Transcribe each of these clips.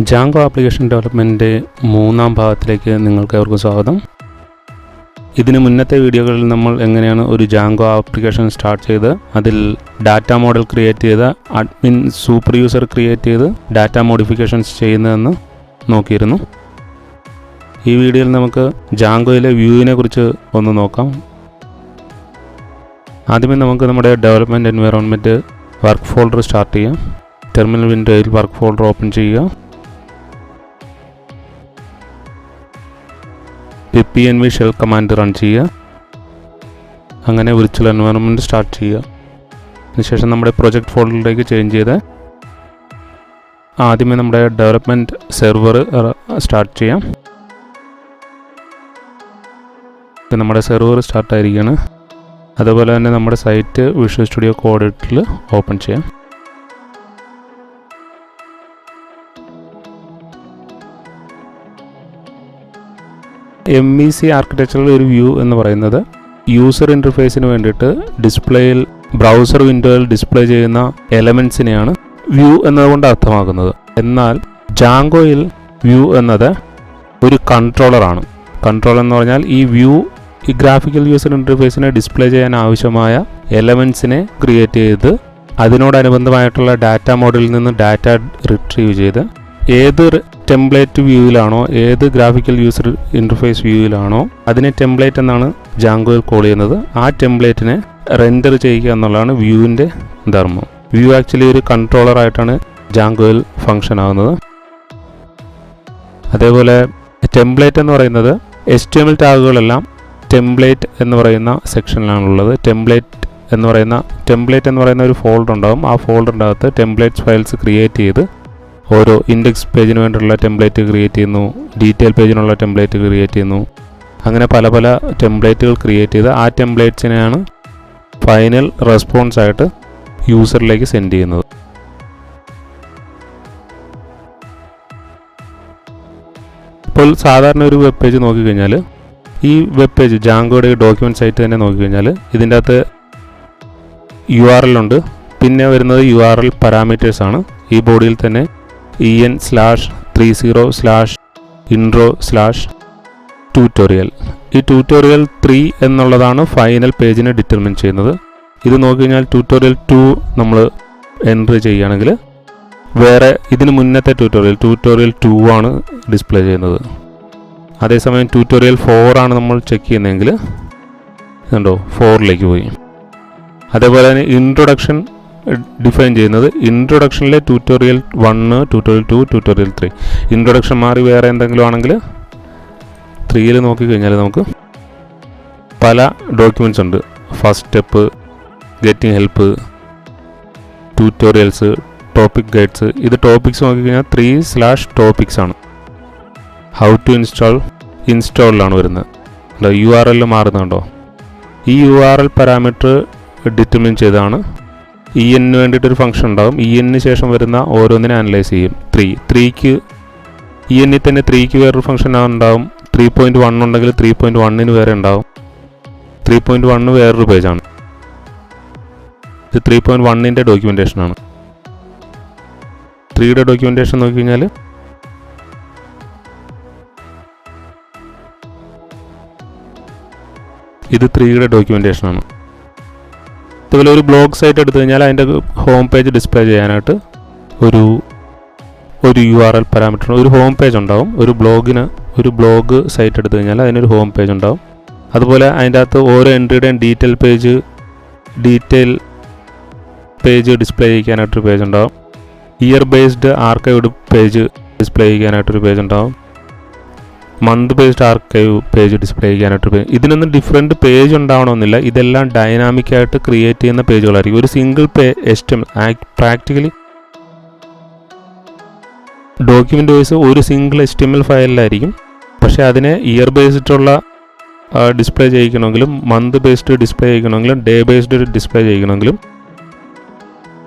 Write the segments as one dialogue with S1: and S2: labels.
S1: Jango application ഡെവലപ്മെൻറ്റിൻ്റെ മൂന്നാം ഭാഗത്തിലേക്ക് നിങ്ങൾക്ക് ഏവർക്കും സ്വാഗതം. ഇതിന് മുന്നത്തെ വീഡിയോകളിൽ നമ്മൾ എങ്ങനെയാണ് ഒരു ജാങ്കോ ആപ്ലിക്കേഷൻ സ്റ്റാർട്ട് ചെയ്ത് അതിൽ ഡാറ്റ മോഡൽ ക്രിയേറ്റ് ചെയ്ത് അഡ്മിൻ സൂപ്പർ യൂസർ ക്രിയേറ്റ് ചെയ്ത് ഡാറ്റ മോഡിഫിക്കേഷൻസ് ചെയ്യുന്നതെന്ന് നോക്കിയിരുന്നു. ഈ വീഡിയോയിൽ നമുക്ക് ജാങ്കോയിലെ വ്യൂവിനെ കുറിച്ച് ഒന്ന് നോക്കാം. ആദ്യമേ നമുക്ക് നമ്മുടെ development environment work folder start ചെയ്യാം. ടെർമിനൽ വിൻഡോയിൽ വർക്ക് ഫോൾഡർ ഓപ്പൺ ചെയ്യുക. pipenv ഷെൽ കമാൻഡ് റൺ ചെയ്യുക. അങ്ങനെ വിർച്വൽ എൻവയറോൺമെൻറ്റ് സ്റ്റാർട്ട് ചെയ്യുക. അതിനുശേഷം നമ്മുടെ പ്രൊജക്റ്റ് ഫോൾഡറിലേക്ക് ചേഞ്ച് ചെയ്ത് ആദ്യമേ നമ്മുടെ ഡെവലപ്മെൻറ്റ് സെർവർ സ്റ്റാർട്ട് ചെയ്യാം. നമ്മുടെ സെർവർ സ്റ്റാർട്ടായിരിക്കുകയാണ്. അതുപോലെ തന്നെ നമ്മുടെ സൈറ്റ് വിഷ്വൽ സ്റ്റുഡിയോ കോഡ് എഡിറ്ററിൽ ഓപ്പൺ ചെയ്യാം. MEC ആർക്കിടെക്ചറിൽ ഒരു വ്യൂ എന്ന് പറയുന്നത് യൂസർ ഇൻ്റർഫേസിന് വേണ്ടിയിട്ട് ഡിസ്പ്ലേയിൽ ബ്രൗസർ വിൻഡോയിൽ ഡിസ്പ്ലേ ചെയ്യുന്ന എലമെൻസിനെയാണ് വ്യൂ എന്നതുകൊണ്ട് അർത്ഥമാക്കുന്നത്. എന്നാൽ ജാങ്കോയിൽ വ്യൂ എന്നത് ഒരു കൺട്രോളറാണ്. കൺട്രോളർ എന്ന് പറഞ്ഞാൽ ഈ വ്യൂ ഈ ഗ്രാഫിക്കൽ യൂസർ ഇൻ്റർഫേസിനെ ഡിസ്പ്ലേ ചെയ്യാൻ ആവശ്യമായ എലമെൻസിനെ ക്രിയേറ്റ് ചെയ്ത് അതിനോടനുബന്ധമായിട്ടുള്ള ഡാറ്റ മോഡലിൽ നിന്ന് ഡാറ്റ റിട്രീവ് ചെയ്ത് ഏത് ടെംപ്ലേറ്റ് വ്യൂവിലാണോ ഏത് ഗ്രാഫിക്കൽ യൂസർ ഇൻ്റർഫേസ് വ്യൂവിലാണോ അതിനെ ടെംപ്ലേറ്റ് എന്നാണ് ജാങ്കോയിൽ കോൾ ചെയ്യുന്നത്. ആ ടെംപ്ലേറ്റിനെ റെൻഡർ ചെയ്യുക എന്നുള്ളതാണ് വ്യൂവിൻ്റെ ധർമ്മം. വ്യൂ ആക്ച്വലി ഒരു കൺട്രോളറായിട്ടാണ് ജാങ്കോയിൽ ഫങ്ഷൻ ആകുന്നത്. അതേപോലെ ടെംപ്ലേറ്റ് എന്ന് പറയുന്നത് HTML ടാഗുകളെല്ലാം ടെംപ്ലേറ്റ് എന്ന് പറയുന്ന സെക്ഷനിലാണുള്ളത്. ടെംപ്ലേറ്റ് എന്ന് പറയുന്ന ഒരു ഫോൾഡർ ഉണ്ടാകും. ആ ഫോൾഡറിൻ്റെ അകത്ത് ടെംപ്ലേറ്റ്സ് ഫയൽസ് ക്രിയേറ്റ് ചെയ്ത് ഓരോ ഇൻഡെക്സ് പേജിന് വേണ്ടിയുള്ള ടെംപ്ലേറ്റ് ക്രിയേറ്റ് ചെയ്യുന്നു, ഡീറ്റെയിൽ പേജിനുള്ള ടെംപ്ലേറ്റ് ക്രിയേറ്റ് ചെയ്യുന്നു. അങ്ങനെ പല പല ടെംപ്ലേറ്റുകൾ ക്രിയേറ്റ് ചെയ്ത് ആ ടെംപ്ലേറ്റ്സിനെയാണ് ഫൈനൽ റെസ്പോൺസ് ആയിട്ട് യൂസറിലേക്ക് സെൻഡ് ചെയ്യുന്നത്. ഇപ്പോൾ സാധാരണ ഒരു വെബ് പേജ് നോക്കിക്കഴിഞ്ഞാൽ ഈ വെബ് പേജ് ജാങ്കോയുടെ ഡോക്യുമെൻറ്റ് സൈറ്റ് തന്നെ നോക്കിക്കഴിഞ്ഞാൽ ഇതിൻ്റെ അകത്ത് URL ഉണ്ട്. പിന്നെ വരുന്നത് URL പാരാമീറ്റേഴ്സാണ്. ഈ ബോഡിയിൽ തന്നെ en/30/intro/tutorial ഈ ട്യൂട്ടോറിയൽ 3 എന്നുള്ളതാണ് ഫൈനൽ പേജിനെ ഡിറ്റർമിൻ ചെയ്യുന്നത്. ഇത് നോക്കിക്കഴിഞ്ഞാൽ ട്യൂട്ടോറിയൽ 2 നമ്മൾ എൻട്രി ചെയ്യുകയാണെങ്കിൽ വേറെ ഇതിന് മുന്നത്തെ ട്യൂട്ടോറിയൽ 2 ആണ് ഡിസ്പ്ലേ ചെയ്യുന്നത്. അതേസമയം ട്യൂട്ടോറിയൽ 4 ആണ് നമ്മൾ ചെക്ക് ചെയ്യുന്നതെങ്കിൽ ഇതുണ്ടോ 4ലേക്ക് പോയി. അതേപോലെ തന്നെ ഇൻട്രൊഡക്ഷൻ ഡിഫൈൻ ചെയ്യുന്നത് ഇൻട്രൊഡക്ഷനിലെ ട്യൂട്ടോറിയൽ 1, ട്യൂട്ടോറിയൽ 2, ട്യൂട്ടോറിയൽ 3. ഇൻട്രൊഡക്ഷൻ മാറി വേറെ എന്തെങ്കിലും ആണെങ്കിൽ 3യിൽ നോക്കിക്കഴിഞ്ഞാൽ നമുക്ക് പല ഡോക്യുമെൻറ്റ്സ് ഉണ്ട്. First step, getting help, tutorials, topic guides. ഇത് ടോപ്പിക്സ് നോക്കിക്കഴിഞ്ഞാൽ 3/topics ആണ്. ഹൗ ടു ഇൻസ്റ്റാളിലാണ് വരുന്നത്. URL മാറുന്നുണ്ടോ? ഈ URL പാരാമീറ്റർ ഡിറ്റർമിൻ ചെയ്താണ് EN വേണ്ടിയിട്ടൊരു ഫംഗ്ഷൻ ഉണ്ടാകും. EN ശേഷം വരുന്ന ഓരോന്നിനെ അനലൈസ് ചെയ്യും. 3ക്ക് EN തന്നെ 3ക്ക് വേറൊരു ഫംഗ്ഷൻ ഉണ്ടാകും. 3.1 ഉണ്ടെങ്കിൽ 3.1ന് വേറെ ഉണ്ടാകും. 3.1 വേറൊരു പേജാണ്. ഇത് 3.1ൻ്റെ ഡോക്യുമെൻറ്റേഷനാണ്. 3യുടെ ഡോക്യുമെൻറ്റേഷൻ നോക്കിക്കഴിഞ്ഞാൽ ഇത് 3യുടെ ഡോക്യുമെൻറ്റേഷനാണ്. അതുപോലെ ഒരു ബ്ലോഗ് സൈറ്റ് എടുത്തു കഴിഞ്ഞാൽ അതിൻ്റെ ഹോം പേജ് ഡിസ്പ്ലേ ചെയ്യാനായിട്ട് ഒരു URL പാരാമീറ്റർ ഒരു ഹോം പേജ് ഉണ്ടാവും. ഒരു ബ്ലോഗ് സൈറ്റ് എടുത്തു കഴിഞ്ഞാൽ അതിനൊരു ഹോം പേജ് ഉണ്ടാവും. അതുപോലെ അതിൻ്റെ അകത്ത് ഓരോ എൻട്രിയുടെയും ഡീറ്റെയിൽ പേജ് ഡിസ്പ്ലേ ചെയ്യാനായിട്ടൊരു പേജ് ഉണ്ടാവും. Year based archived page display ചെയ്യാനായിട്ടൊരു പേജ് ഉണ്ടാവും. Month based archive page display ചെയ്യാനായിട്ട് ഇതിനൊന്നും ഡിഫറെൻറ്റ് പേജ് ഉണ്ടാവണമെന്നില്ല. ഇതെല്ലാം ഡൈനാമിക്കായിട്ട് ക്രിയേറ്റ് ചെയ്യുന്ന പേജുകളായിരിക്കും. ഒരു single HTML practically document wise ഒരു സിംഗിൾ HTML ഫയലിലായിരിക്കും. പക്ഷേ അതിനെ ഇയർ ബേസ്ഡുള്ള ഡിസ്പ്ലേ ചെയ്യിക്കണമെങ്കിലും മന്ത് ബേസ്ഡ് ഡിസ്പ്ലേ ചെയ്യിക്കണമെങ്കിലും ഡേ ബേസ്ഡ് ഡിസ്പ്ലേ ചെയ്യിക്കണമെങ്കിലും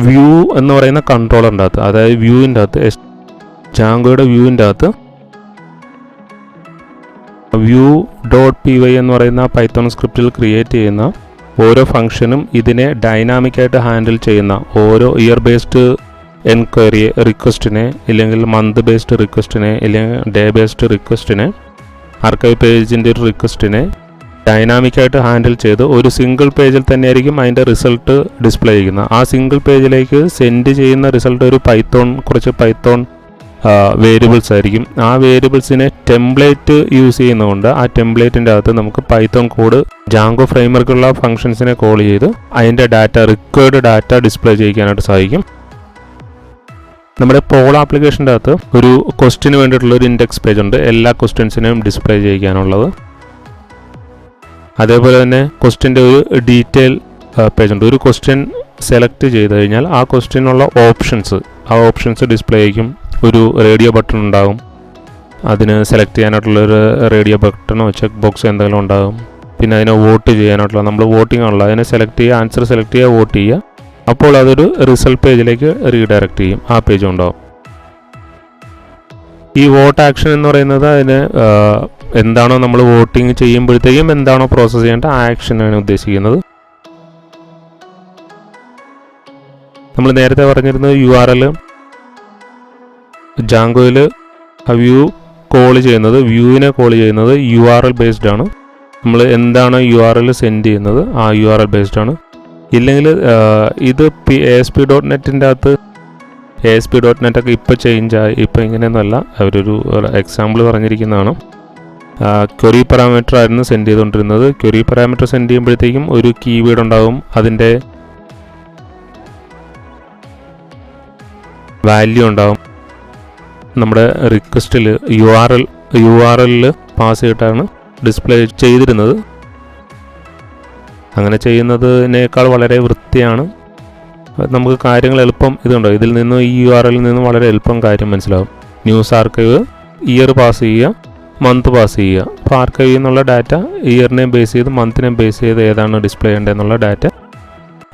S1: വ്യൂ എന്ന് പറയുന്ന കൺട്രോളറിൻ്റെ അകത്ത്, അതായത് വ്യൂവിൻ്റെ അകത്ത്, ജാങ്കോയുടെ വ്യൂവിൻ്റെ അകത്ത് view.py എന്ന് പറയുന്ന പൈത്തോൺ സ്ക്രിപ്റ്റിൽ ക്രിയേറ്റ് ചെയ്യുന്ന ഓരോ ഫംഗ്ഷനും ഇതിനെ ഡൈനാമിക്കായിട്ട് ഹാൻഡിൽ ചെയ്യുന്ന ഓരോ ഇയർ ബേസ്ഡ് എൻക്വയറി റിക്വസ്റ്റിനെ, ഇല്ലെങ്കിൽ മന്ത് ബേസ്ഡ് റിക്വസ്റ്റിനെ, ഇല്ലെങ്കിൽ ഡേ ബേസ്ഡ് റിക്വസ്റ്റിനെ, ആർക്കൈവ് പേജിൻ്റെ ഒരു റിക്വസ്റ്റിനെ ഡൈനാമിക്കായിട്ട് ഹാൻഡിൽ ചെയ്ത് ഒരു സിംഗിൾ പേജിൽ തന്നെയായിരിക്കും അതിൻ്റെ റിസൾട്ട് ഡിസ്പ്ലേ ചെയ്യുന്നത്. ആ സിംഗിൾ പേജിലേക്ക് സെൻഡ് ചെയ്യുന്ന റിസൾട്ട് ഒരു കുറച്ച് പൈത്തോൺ വേരിയബിൾസ് ആയിരിക്കും. ആ വേരിയബിൾസിനെ ടെംപ്ലേറ്റ് യൂസ് ചെയ്യുന്നതുകൊണ്ട് ആ ടെംപ്ലേറ്റിൻ്റെ അകത്ത് നമുക്ക് പൈത്തോൺ കോഡ് ജാങ്കോ ഫ്രെയിംവർക്കുള്ള ഫംഗ്ഷൻസിനെ കോൾ ചെയ്ത് അതിൻ്റെ റിക്വയർഡ് ഡാറ്റ ഡിസ്പ്ലേ ചെയ്യിക്കാനായിട്ട് സാധിക്കും. നമ്മുടെ പോൾ ആപ്ലിക്കേഷൻ്റെ അകത്ത് ഒരു ക്വസ്റ്റിന് വേണ്ടിയിട്ടുള്ള ഒരു ഇൻഡെക്സ് പേജ് ഉണ്ട്, എല്ലാ ക്വസ്റ്റ്യൻസിനെയും ഡിസ്പ്ലേ ചെയ്യിക്കാനുള്ളത്. അതേപോലെ തന്നെ ക്വസ്റ്റ്യൻ്റെ ഒരു ഡീറ്റെയിൽ പേജ് ഉണ്ട്. ഒരു ക്വസ്റ്റ്യൻ സെലക്ട് ചെയ്ത് കഴിഞ്ഞാൽ ആ ക്വസ്റ്റ്യനുള്ള ഓപ്ഷൻസ് ഡിസ്പ്ലേ ചെയ്യും. ഒരു റേഡിയോ ബട്ടൺ ഉണ്ടാകും, അതിന് സെലക്ട് ചെയ്യാനായിട്ടുള്ളൊരു റേഡിയോ ബട്ടണോ ചെക്ക് ബോക്സ് എന്തെങ്കിലും ഉണ്ടാകും. പിന്നെ അതിനെ വോട്ട് ചെയ്യാനായിട്ടുള്ള, നമ്മൾ വോട്ടിംഗ് ആണല്ലോ, അതിനെ സെലക്ട് ചെയ്യുക, ആൻസർ സെലക്ട് ചെയ്യുക, വോട്ട് ചെയ്യുക. അപ്പോൾ അതൊരു റിസൾട്ട് പേജിലേക്ക് റീഡയറക്റ്റ് ചെയ്യും. ആ പേജ് ഉണ്ടാവും. ഈ വോട്ട് ആക്ഷൻ എന്ന് പറയുന്നത് അതിന് എന്താണോ നമ്മൾ വോട്ടിംഗ് ചെയ്യുമ്പോഴത്തേക്കും എന്താണോ പ്രോസസ്സ് ചെയ്യേണ്ട ആ ആക്ഷനാണ് ഉദ്ദേശിക്കുന്നത്. നമ്മൾ നേരത്തെ പറഞ്ഞിരുന്നത് URL ജാങ്കോയിൽ വ്യൂവിനെ കോൾ ചെയ്യുന്നത് URL ബേസ്ഡ് ആണ്. നമ്മൾ എന്താണ് URL സെൻഡ് ചെയ്യുന്നത് ആ URL ബേസ്ഡ് ആണ്. ഇല്ലെങ്കിൽ ഇത് ASP.NETൻ്റെ അകത്ത് ASP.NET ഒക്കെ ഇപ്പോൾ ചേഞ്ചായി. ഇപ്പോൾ ഇങ്ങനെയൊന്നുമല്ല, അവരൊരു എക്സാമ്പിൾ പറഞ്ഞിരിക്കുന്നതാണ്. ക്വറി പാരാമീറ്റർ ആയിരുന്നു സെൻഡ് ചെയ്തുകൊണ്ടിരുന്നത്. ക്വറി പാരാമീറ്റർ സെൻഡ് ചെയ്യുമ്പോഴത്തേക്കും ഒരു കീവേഡ് ഉണ്ടാകും, അതിൻ്റെ വാല്യൂ ഉണ്ടാകും. നമ്മുടെ റിക്വസ്റ്റിൽ URL പാസ് ചെയ്തിട്ടാണ് ഡിസ്പ്ലേ ചെയ്തിരുന്നത്. അങ്ങനെ ചെയ്യുന്നതിനേക്കാൾ വളരെ വൃത്തിയാണ്. നമുക്ക് കാര്യങ്ങൾ എളുപ്പം ഇതുണ്ടോ, ഇതിൽ നിന്ന് ഈ URL നിന്ന് വളരെ എളുപ്പം കാര്യം മനസ്സിലാവും. ന്യൂസ് ആർക്കൈവ് ഇയർ പാസ് ചെയ്യുക, മന്ത് പാസ് ചെയ്യുക. അപ്പോൾ ആർക്കൈവ് എന്നുള്ള ഡാറ്റ ഇയറിനെയും ബേസ് ചെയ്ത് മന്തിനെയും ബേസ് ചെയ്ത് ഏതാണ് ഡിസ്പ്ലേ ചെയ്യേണ്ടതെന്നുള്ള ഡാറ്റ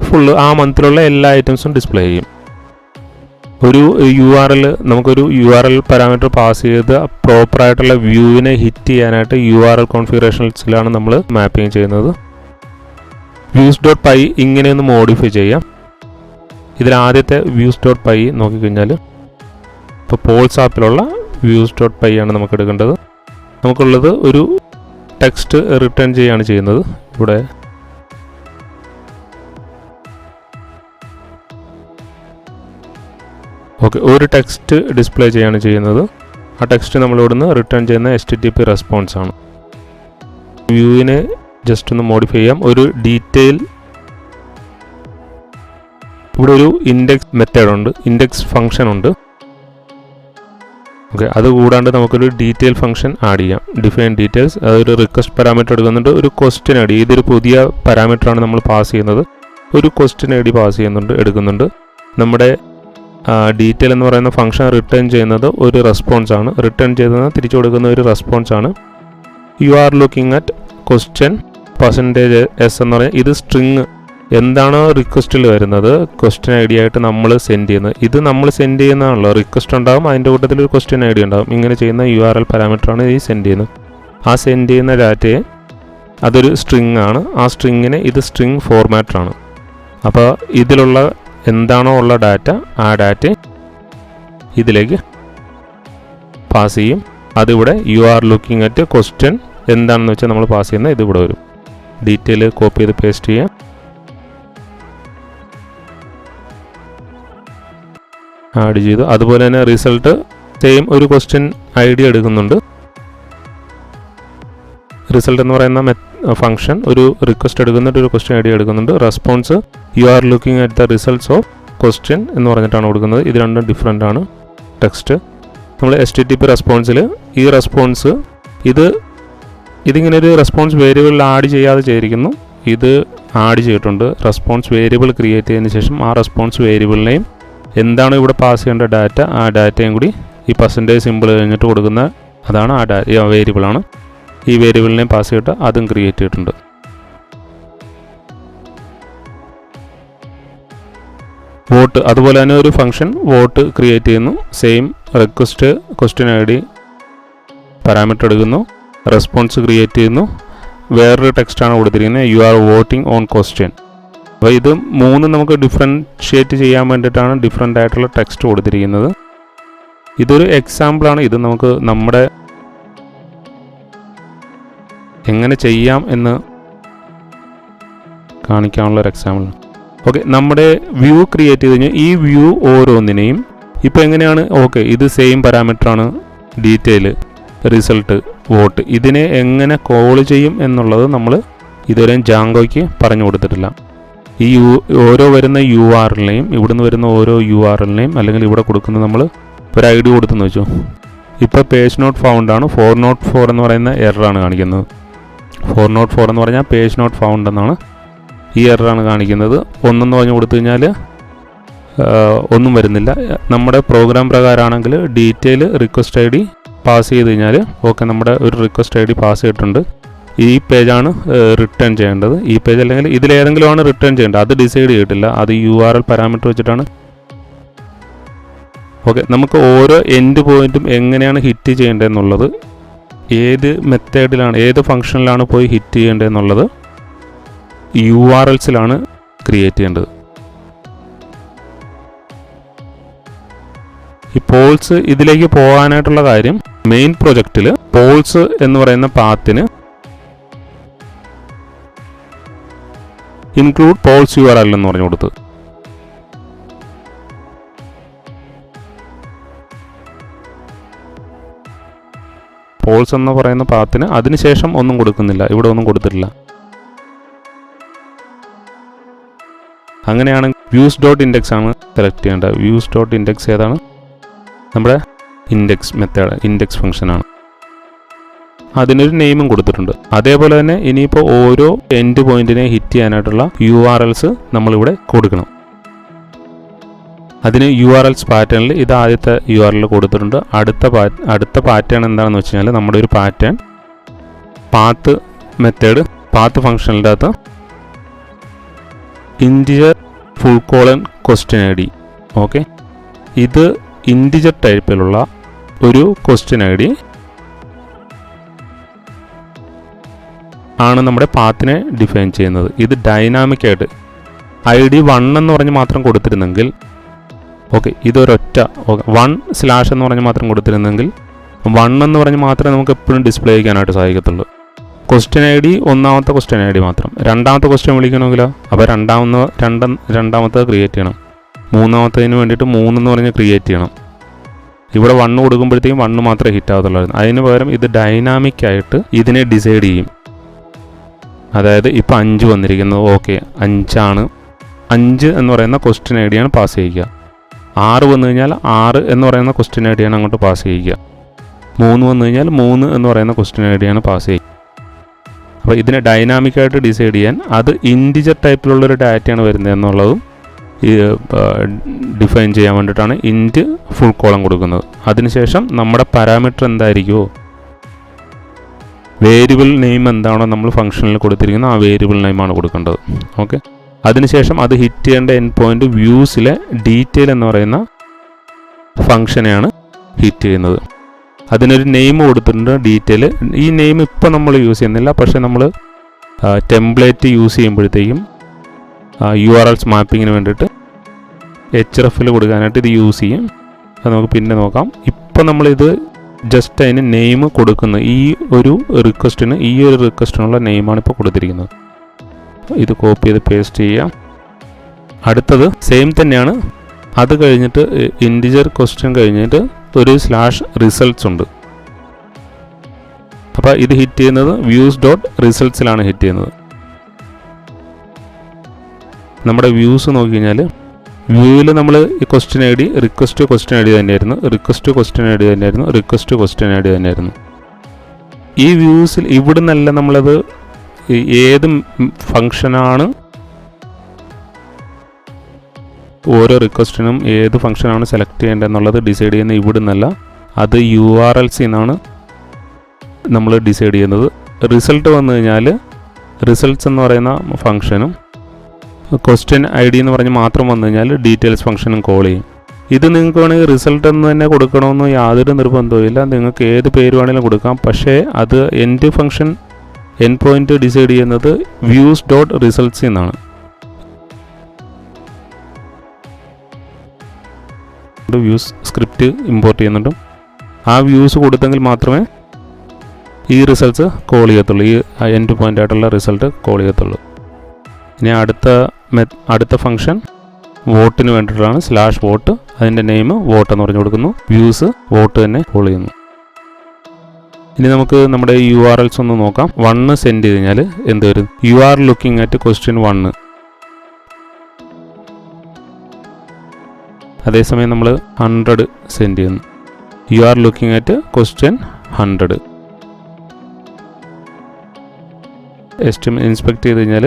S1: ഫുള്ള് ആ മന്തിലുള്ള എല്ലാ ഐറ്റംസും ഡിസ്പ്ലേ ചെയ്യും. നമുക്കൊരു URL പാരാമീറ്റർ പാസ് ചെയ്ത് പ്രോപ്പറായിട്ടുള്ള വ്യൂവിനെ ഹിറ്റ് ചെയ്യാനായിട്ട് URL കോൺഫിഗറേഷൻസിലാണ് നമ്മൾ മാപ്പിംഗ് ചെയ്യുന്നത്. views.py ഇങ്ങനെയൊന്ന് മോഡിഫൈ ചെയ്യാം. ഇതിൽ ആദ്യത്തെ views.py നോക്കിക്കഴിഞ്ഞാൽ ഇപ്പോൾ പോൾസ് ആപ്പിലുള്ള views.py ആണ് നമുക്ക് എടുക്കേണ്ടത്. നമുക്കുള്ളത് ഒരു ടെക്സ്റ്റ് റിട്ടേൺ ചെയ്യുകയാണ് ചെയ്യുന്നത്. ഇവിടെ ഒരു ടെക്സ്റ്റ് ഡിസ്പ്ലേ ചെയ്യാണ് ചെയ്യുന്നത്. ആ ടെക്സ്റ്റ് നമ്മളിവിടുന്ന് റിട്ടേൺ ചെയ്യുന്ന HTTP റെസ്പോൺസ് ആണ്. വ്യൂവിനെ ജസ്റ്റ് ഒന്ന് മോഡിഫൈ ചെയ്യാം. ഒരു ഡീറ്റെയിൽ, ഇവിടെ ഒരു ഇൻഡെക്സ് മെത്തേഡ് ഉണ്ട്, ഇൻഡെക്സ് ഫംഗ്ഷൻ ഉണ്ട്. അതുകൂടാണ്ട് നമുക്കൊരു ഡീറ്റെയിൽ ഫംഗ്ഷൻ ആഡ് ചെയ്യാം. ഡിഫൈൻ ഡീറ്റെയിൽസ്, അതൊരു റിക്വസ്റ്റ് പാരാമീറ്റർ എടുക്കുന്നുണ്ട്. ഒരു ക്വസ്റ്റ്യൻ ഐ ഡി, ഇതൊരു പുതിയ പാരാമീറ്ററാണ് നമ്മൾ പാസ് ചെയ്യുന്നത്. ഒരു ക്വസ്റ്റ്യൻ ഐ ഡി എടുക്കുന്നുണ്ട്. നമ്മുടെ ഡീറ്റെയിൽ എന്ന് പറയുന്ന ഫംഗ്ഷൻ റിട്ടേൺ ചെയ്യുന്നത് ഒരു റെസ്പോൺസ് ആണ്. റിട്ടേൺ ചെയ്തത് തിരിച്ചു കൊടുക്കുന്ന ഒരു റെസ്പോൺസ് ആണ്. You are looking at question %s എന്ന് പറഞ്ഞാൽ ഇത് സ്ട്രിങ് എന്താണോ റിക്വസ്റ്റിൽ വരുന്നത് ക്വസ്റ്റ്യൻ ഐ ഡി ആയിട്ട് നമ്മൾ സെൻഡ് ചെയ്യുന്നത്. ഇത് നമ്മൾ സെൻഡ് ചെയ്യുന്നതാണല്ലോ, റിക്വസ്റ്റ് ഉണ്ടാകും, അതിൻ്റെ കൂട്ടത്തിൽ ഒരു ക്വസ്റ്റ്യൻ ഐ ഡി ഉണ്ടാകും. ഇങ്ങനെ ചെയ്യുന്ന URL പാരാമീറ്ററാണ് ഈ സെൻഡ് ചെയ്യുന്നത്. ആ സെൻഡ് ചെയ്യുന്ന ഡാറ്റയെ അതൊരു സ്ട്രിങ് ആണ്. ആ സ്ട്രിങ്ങിന് ഇത് സ്ട്രിങ് ഫോർമാറ്റാണ്. അപ്പോൾ ഇതിലുള്ള എന്താണോ ഉള്ള ഡാറ്റ ആ ഡാറ്റ ഇതിലേക്ക് പാസ് ചെയ്യും. അതിവിടെ you are looking at question എന്താണെന്ന് വെച്ചാൽ നമ്മൾ പാസ് ചെയ്യുന്നത് ഇതിവിടെ വരും. ഡീറ്റെയിൽ കോപ്പി ചെയ്ത് പേസ്റ്റ് ചെയ്യാം. ആഡ് ചെയ്തു. അതുപോലെ തന്നെ റിസൾട്ട് സെയിം ഒരു ക്വസ്റ്റ്യൻ ഐ ഡി എടുക്കുന്നുണ്ട്. റിസൾട്ട് എന്ന് പറയുന്ന ഫംഗ്ഷൻ ഒരു റിക്വസ്റ്റ് എടുക്കുന്നുണ്ട്, ഒരു ക്വസ്റ്റ്യൻ ഐ ഡി എടുക്കുന്നുണ്ട്. Response you are looking at the results of question എന്ന് പറഞ്ഞിട്ടാണ് കൊടുക്കുന്നത്. ഇത് രണ്ടും ഡിഫറെൻ്റ് ആണ്. ടെക്സ്റ്റ് നമ്മൾ HTTP റെസ്പോൺസിൽ ഈ റെസ്പോൺസ് ഇതിങ്ങനെ ഒരു റെസ്പോൺസ് വേരിയബിളിൽ ആഡ് ചെയ്യാതെ ചെയ്തിരിക്കുന്നു. ഇത് ആഡ് ചെയ്തിട്ടുണ്ട്. റെസ്പോൺസ് വേരിയബിൾ ക്രിയേറ്റ് ചെയ്തതിന് ശേഷം ആ റെസ്പോൺസ് വേരിയബിളിനെയും എന്താണ് ഇവിടെ പാസ് ചെയ്യേണ്ട ഡാറ്റ ആ ഡാറ്റയും കൂടി ഈ % സിമ്പിൾ കഴിഞ്ഞിട്ട് കൊടുക്കുന്ന അതാണ് ആ വേരിയബിളാണ്. ഈ വേരിയബിളിനെയും പാസ് ചെയ്തിട്ട് അതും ക്രിയേറ്റ് ചെയ്തിട്ടുണ്ട്. വോട്ട് അതുപോലെ തന്നെ ഒരു ഫംഗ്ഷൻ വോട്ട് ക്രിയേറ്റ് ചെയ്യുന്നു. Same request question I D parameter എടുക്കുന്നു, റെസ്പോൺസ് ക്രിയേറ്റ് ചെയ്യുന്നു. വേറൊരു ടെക്സ്റ്റാണ് കൊടുത്തിരിക്കുന്നത്, you are voting on question. അപ്പോൾ ഇത് മൂന്നും നമുക്ക് ഡിഫറൻഷിയേറ്റ് ചെയ്യാൻ വേണ്ടിയിട്ടാണ് ഡിഫറെൻ്റ് ആയിട്ടുള്ള ടെക്സ്റ്റ് കൊടുത്തിരിക്കുന്നത്. ഇതൊരു എക്സാമ്പിളാണ്. ഇത് നമുക്ക് നമ്മുടെ എങ്ങനെ ചെയ്യാം എന്ന് കാണിക്കാനുള്ള ഒരു എക്സാമ്പിൾ. ഓക്കെ, നമ്മുടെ വ്യൂ ക്രിയേറ്റ് ചെയ്ത് കഴിഞ്ഞാൽ ഈ വ്യൂ ഓരോന്നിനെയും ഇപ്പോൾ എങ്ങനെയാണ്, ഓക്കെ ഇത് സെയിം പാരാമീറ്ററാണ്, ഡീറ്റെയിൽ, റിസൾട്ട്, വോട്ട്, ഇതിനെ എങ്ങനെ കോൾ ചെയ്യും എന്നുള്ളത് നമ്മൾ ഇതുവരെയും ജാങ്കോയ്ക്ക് പറഞ്ഞു കൊടുത്തിട്ടില്ല. ഈ ഓരോ വരുന്ന യു ആർ എല്ലിനെയും ഇവിടുന്ന് വരുന്ന ഓരോ യു ആർ എല്ലിനെയും അല്ലെങ്കിൽ ഇവിടെ കൊടുക്കുന്നത് നമ്മൾ ഒരു ഐ ഡി കൊടുത്തെന്ന് വെച്ചു. ഇപ്പോൾ പേജ് നോട്ട് ഫൗണ്ട് ആണ്, 404 എന്ന് പറയുന്ന എററാണ് കാണിക്കുന്നത്. 404 എന്ന് പറഞ്ഞാൽ പേജ് നോട്ട് ഫൗണ്ട് എന്നാണ് ഈ എററാണ് കാണിക്കുന്നത്. ഒന്നെന്ന് പറഞ്ഞു കൊടുത്തു കഴിഞ്ഞാൽ ഒന്നും വരുന്നില്ല. നമ്മുടെ പ്രോഗ്രാം പ്രകാരമാണെങ്കിൽ detail request I D pass ചെയ്ത് കഴിഞ്ഞാൽ ഓക്കെ നമ്മുടെ ഒരു റിക്വസ്റ്റ് ഐ ഡി പാസ് ചെയ്തിട്ടുണ്ട്, ഈ പേജാണ് റിട്ടേൺ ചെയ്യേണ്ടത്, ഈ പേജ് അല്ലെങ്കിൽ ഇതിലേതെങ്കിലും ആണ് റിട്ടേൺ ചെയ്യേണ്ടത്, അത് ഡിസൈഡ് ചെയ്തിട്ടില്ല, അത് യു ആർ എൽ പാരാമീറ്റർ വെച്ചിട്ടാണ്. ഓക്കെ, നമുക്ക് ഓരോ എൻഡ് പോയിന്റും എങ്ങനെയാണ് ഹിറ്റ് ചെയ്യേണ്ടതെന്നുള്ളത്, ഏത് മെത്തേഡിലാണ് ഏത് ഫംഗ്ഷനിലാണ് പോയി ഹിറ്റ് ചെയ്യേണ്ടതെന്നുള്ളത് യു ആർ എൽസിലാണ് ക്രിയേറ്റ് ചെയ്യേണ്ടത്. ഈ പോൾസ് ഇതിലേക്ക് പോകാനായിട്ടുള്ള കാര്യം, മെയിൻ പ്രൊജക്റ്റിൽ പോൾസ് എന്ന് പറയുന്ന പാത്തിന് include polls U R L എന്ന് പറഞ്ഞു കൊടുത്ത്, പോൾസ് എന്ന് പറയുന്ന പാത്തിന് അതിനുശേഷം ഒന്നും കൊടുക്കുന്നില്ല, ഇവിടെ ഒന്നും കൊടുത്തിട്ടില്ല. അങ്ങനെയാണെങ്കിൽ വ്യൂസ് ഡോട്ട് ഇൻഡെക്സ് ആണ് സെലക്ട് ചെയ്യേണ്ടത്. വ്യൂസ് ഡോട്ട് ഇൻഡെക്സ് ഏതാണ്? നമ്മുടെ ഇൻഡെക്സ് മെത്തേഡ്, ഇൻഡെക്സ് ഫംഗ്ഷനാണ്. അതിനൊരു നെയിമും കൊടുത്തിട്ടുണ്ട്. അതേപോലെ തന്നെ ഇനിയിപ്പോൾ ഓരോ എൻഡ് പോയിന്റിനെ ഹിറ്റ് ചെയ്യാനായിട്ടുള്ള യു ആർ എൽസ് നമ്മളിവിടെ കൊടുക്കണം. അതിന് യു ആർ എൽസ് പാറ്റേണിൽ ഇത് ആദ്യത്തെ യു ആർ എൽ കൊടുത്തിട്ടുണ്ട്. അടുത്ത പാറ്റേൺ എന്താണെന്ന് വെച്ച് കഴിഞ്ഞാൽ നമ്മുടെ ഒരു പാറ്റേൺ പാത്ത് മെത്തേഡ്, പാത്ത് ഫംഗ്ഷനിൻ്റെ അകത്ത് integer full colon question I D. Okay, ഇത് ഇൻറ്റിജർ ടൈപ്പിലുള്ള ഒരു ക്വസ്റ്റ്യൻ ഐ ഡി ആണ് നമ്മുടെ പാത്തിനെ ഡിഫൈൻ ചെയ്യുന്നത്. ഇത് ഡൈനാമിക് ആയിട്ട് ഐ ഡി 1 എന്ന് പറഞ്ഞ് മാത്രം കൊടുത്തിരുന്നെങ്കിൽ ഓക്കെ, ഇതൊരൊറ്റ 1/ എന്ന് പറഞ്ഞ് മാത്രം കൊടുത്തിരുന്നെങ്കിൽ 1 എന്ന് പറഞ്ഞ് മാത്രമേ നമുക്ക് എപ്പോഴും ഡിസ്പ്ലേ ചെയ്യാനായിട്ട് സാധിക്കത്തുള്ളൂ. ക്വസ്റ്റ്യൻ ഐ ഡി ഒന്നാമത്തെ ക്വസ്റ്റ്യൻ ഐ ഡി മാത്രം. രണ്ടാമത്തെ ക്വസ്റ്റ്യൻ വിളിക്കണമെങ്കിലോ അപ്പോൾ രണ്ടാമത്തെ ക്രിയേറ്റ് ചെയ്യണം. മൂന്നാമത്തതിന് വേണ്ടിയിട്ട് 3 എന്ന് പറഞ്ഞ് ക്രിയേറ്റ് ചെയ്യണം. ഇവിടെ 1 കൊടുക്കുമ്പോഴത്തേക്കും 1 മാത്രമേ ഹിറ്റ് ആകത്തുള്ളായിരുന്നു. അതിന് പകരം ഇത് ഡൈനാമിക് ആയിട്ട് ഇതിനെ ഡിസൈഡ് ചെയ്യും. അതായത് ഇപ്പോൾ 5 വന്നിരിക്കുന്നത്, ഓക്കെ 5 ആണ്, 5 എന്ന് പറയുന്ന ക്വസ്റ്റ്യൻ ഐ ഡിയാണ് പാസ് ചെയ്യുക. 6 വന്നു കഴിഞ്ഞാൽ 6 എന്ന് പറയുന്ന ക്വസ്റ്റ്യൻ ഐ ഡിയാണ് അങ്ങോട്ട് പാസ് ചെയ്യുക. 3 വന്നു കഴിഞ്ഞാൽ 3 എന്ന് പറയുന്ന ക്വസ്റ്റ്യൻ ഐ ഡിയാണ് പാസ് ചെയ്യുക. അപ്പോൾ ഇതിനെ ഡൈനാമിക്കായിട്ട് ഡിസൈഡ് ചെയ്യാൻ അത് ഇൻറ്റിജർ ടൈപ്പിലുള്ളൊരു ഡാറ്റയാണ് വരുന്നത് എന്നുള്ളതും ഡിഫൈൻ ചെയ്യാൻ വേണ്ടിയിട്ടാണ് ഇൻറ്റ് ഫുൾ കോളം കൊടുക്കുന്നത്. അതിനുശേഷം നമ്മുടെ പാരാമീറ്റർ എന്തായിരിക്കുമോ, വേരിയബിൾ നെയിം എന്താണോ നമ്മൾ ഫംഗ്ഷനിൽ കൊടുത്തിരിക്കുന്നത് ആ വേരിയബിൾ നെയിമാണ് കൊടുക്കേണ്ടത്. ഓക്കെ, അതിനുശേഷം അത് ഹിറ്റ് ചെയ്യേണ്ട എൻഡ് പോയിന്റ് വ്യൂസിലെ ഡീറ്റെയിൽ എന്ന് പറയുന്ന ഫംഗ്ഷനെയാണ് ഹിറ്റ് ചെയ്യുന്നത്. അതിനൊരു നെയിം കൊടുത്തിട്ടുണ്ട്, ഡീറ്റെയിൽ. ഈ നെയിം ഇപ്പോൾ നമ്മൾ യൂസ് ചെയ്യുന്നില്ല, പക്ഷേ നമ്മൾ ടെംപ്ലേറ്റ് യൂസ് ചെയ്യുമ്പോഴത്തേക്കും യു ആർ എൽസ് മാപ്പിങ്ങിന് വേണ്ടിയിട്ട് HRFൽ കൊടുക്കാനായിട്ട് ഇത് യൂസ് ചെയ്യും. അത് നമുക്ക് പിന്നെ നോക്കാം. ഇപ്പോൾ നമ്മളിത് ജസ്റ്റ് അതിന് നെയിം കൊടുക്കുന്ന ഈ ഒരു റിക്വസ്റ്റിനുള്ള നെയിമാണ് ഇപ്പോൾ കൊടുത്തിരിക്കുന്നത്. ഇത് കോപ്പി ചെയ്ത് പേസ്റ്റ് ചെയ്യാം. അടുത്തത് സെയിം തന്നെയാണ്. അത് കഴിഞ്ഞിട്ട് ഇൻറ്റിജർ ക്വസ്റ്റ്യൻ കഴിഞ്ഞിട്ട് ഒരു /results ഉണ്ട്. അപ്പോൾ ഇത് ഹിറ്റ് ചെയ്യുന്നത് വ്യൂസ് ഡോട്ട് റിസൾട്ട്സിലാണ് ഹിറ്റ് ചെയ്യുന്നത്. നമ്മുടെ വ്യൂസ് നോക്കി കഴിഞ്ഞാൽ വ്യൂവിൽ നമ്മൾ ഈ question I D request question I D തന്നെയായിരുന്നു, ഈ വ്യൂസിൽ ഇവിടെ നിന്നല്ല നമ്മളത് ഏത് ഫംഗ്ഷനാണ് ഓരോ റിക്വസ്റ്റിനും ഏത് ഫംഗ്ഷനാണ് സെലക്ട് ചെയ്യേണ്ടതെന്നുള്ളത് ഡിസൈഡ് ചെയ്യുന്നത് ഇവിടെ നിന്നല്ല, അത് യു ആർ എൽസിൽ നിന്നാണ് നമ്മൾ ഡിസൈഡ് ചെയ്യുന്നത്. റിസൾട്ട് വന്നു കഴിഞ്ഞാൽ റിസൾട്ട്സ് എന്ന് പറയുന്ന ഫംഗ്ഷനും ക്വസ്റ്റ്യൻ ഐ ഡി എന്ന് പറഞ്ഞ് മാത്രം വന്നു കഴിഞ്ഞാൽ ഡീറ്റെയിൽസ് ഫംഗ്ഷനും കോൾ ചെയ്യും. ഇത് നിങ്ങൾക്ക് വേണമെങ്കിൽ റിസൾട്ട് എന്ന് തന്നെ കൊടുക്കണമെന്ന് യാതൊരു നിർബന്ധവും ഇല്ല, നിങ്ങൾക്ക് ഏത് പേര് വേണമെങ്കിലും കൊടുക്കാം. പക്ഷേ അത് end function end point decide ചെയ്യുന്നത് വ്യൂസ് ഡോട്ട് റിസൾട്ട്സിൽ നിന്നാണ്. വ്യൂസ് സ്ക്രിപ്റ്റ് ഇമ്പോർട്ട് ചെയ്യുന്നുണ്ട്. ആ വ്യൂസ് കൊടുത്തെങ്കിൽ മാത്രമേ ഈ റിസൾട്ട്സ് കോൾ ചെയ്യത്തുള്ളൂ, ഈ എൻഡ് പോയിൻ്റ് ആയിട്ടുള്ള റിസൾട്ട് കോൾ ചെയ്യത്തുള്ളൂ. ഇനി അടുത്ത ഫംഗ്ഷൻ വോട്ടിന് വേണ്ടിയിട്ടാണ്, /വോട്ട്. അതിൻ്റെ നെയിം വോട്ട് എന്ന് പറഞ്ഞു കൊടുക്കുന്നു. വ്യൂസ് വോട്ട് തന്നെ കോൾ ചെയ്യുന്നു. ഇനി നമുക്ക് നമ്മുടെ URLs ഒന്ന് നോക്കാം. 1 സെൻഡ് ചെയ്ത് കഴിഞ്ഞാൽ എന്ത് വരും? You are looking at question 1. അതേസമയം നമ്മൾ 100 സെൻഡ് ചെയ്യുന്നു. You are looking at question 100. Inspect ചെയ്ത് കഴിഞ്ഞാൽ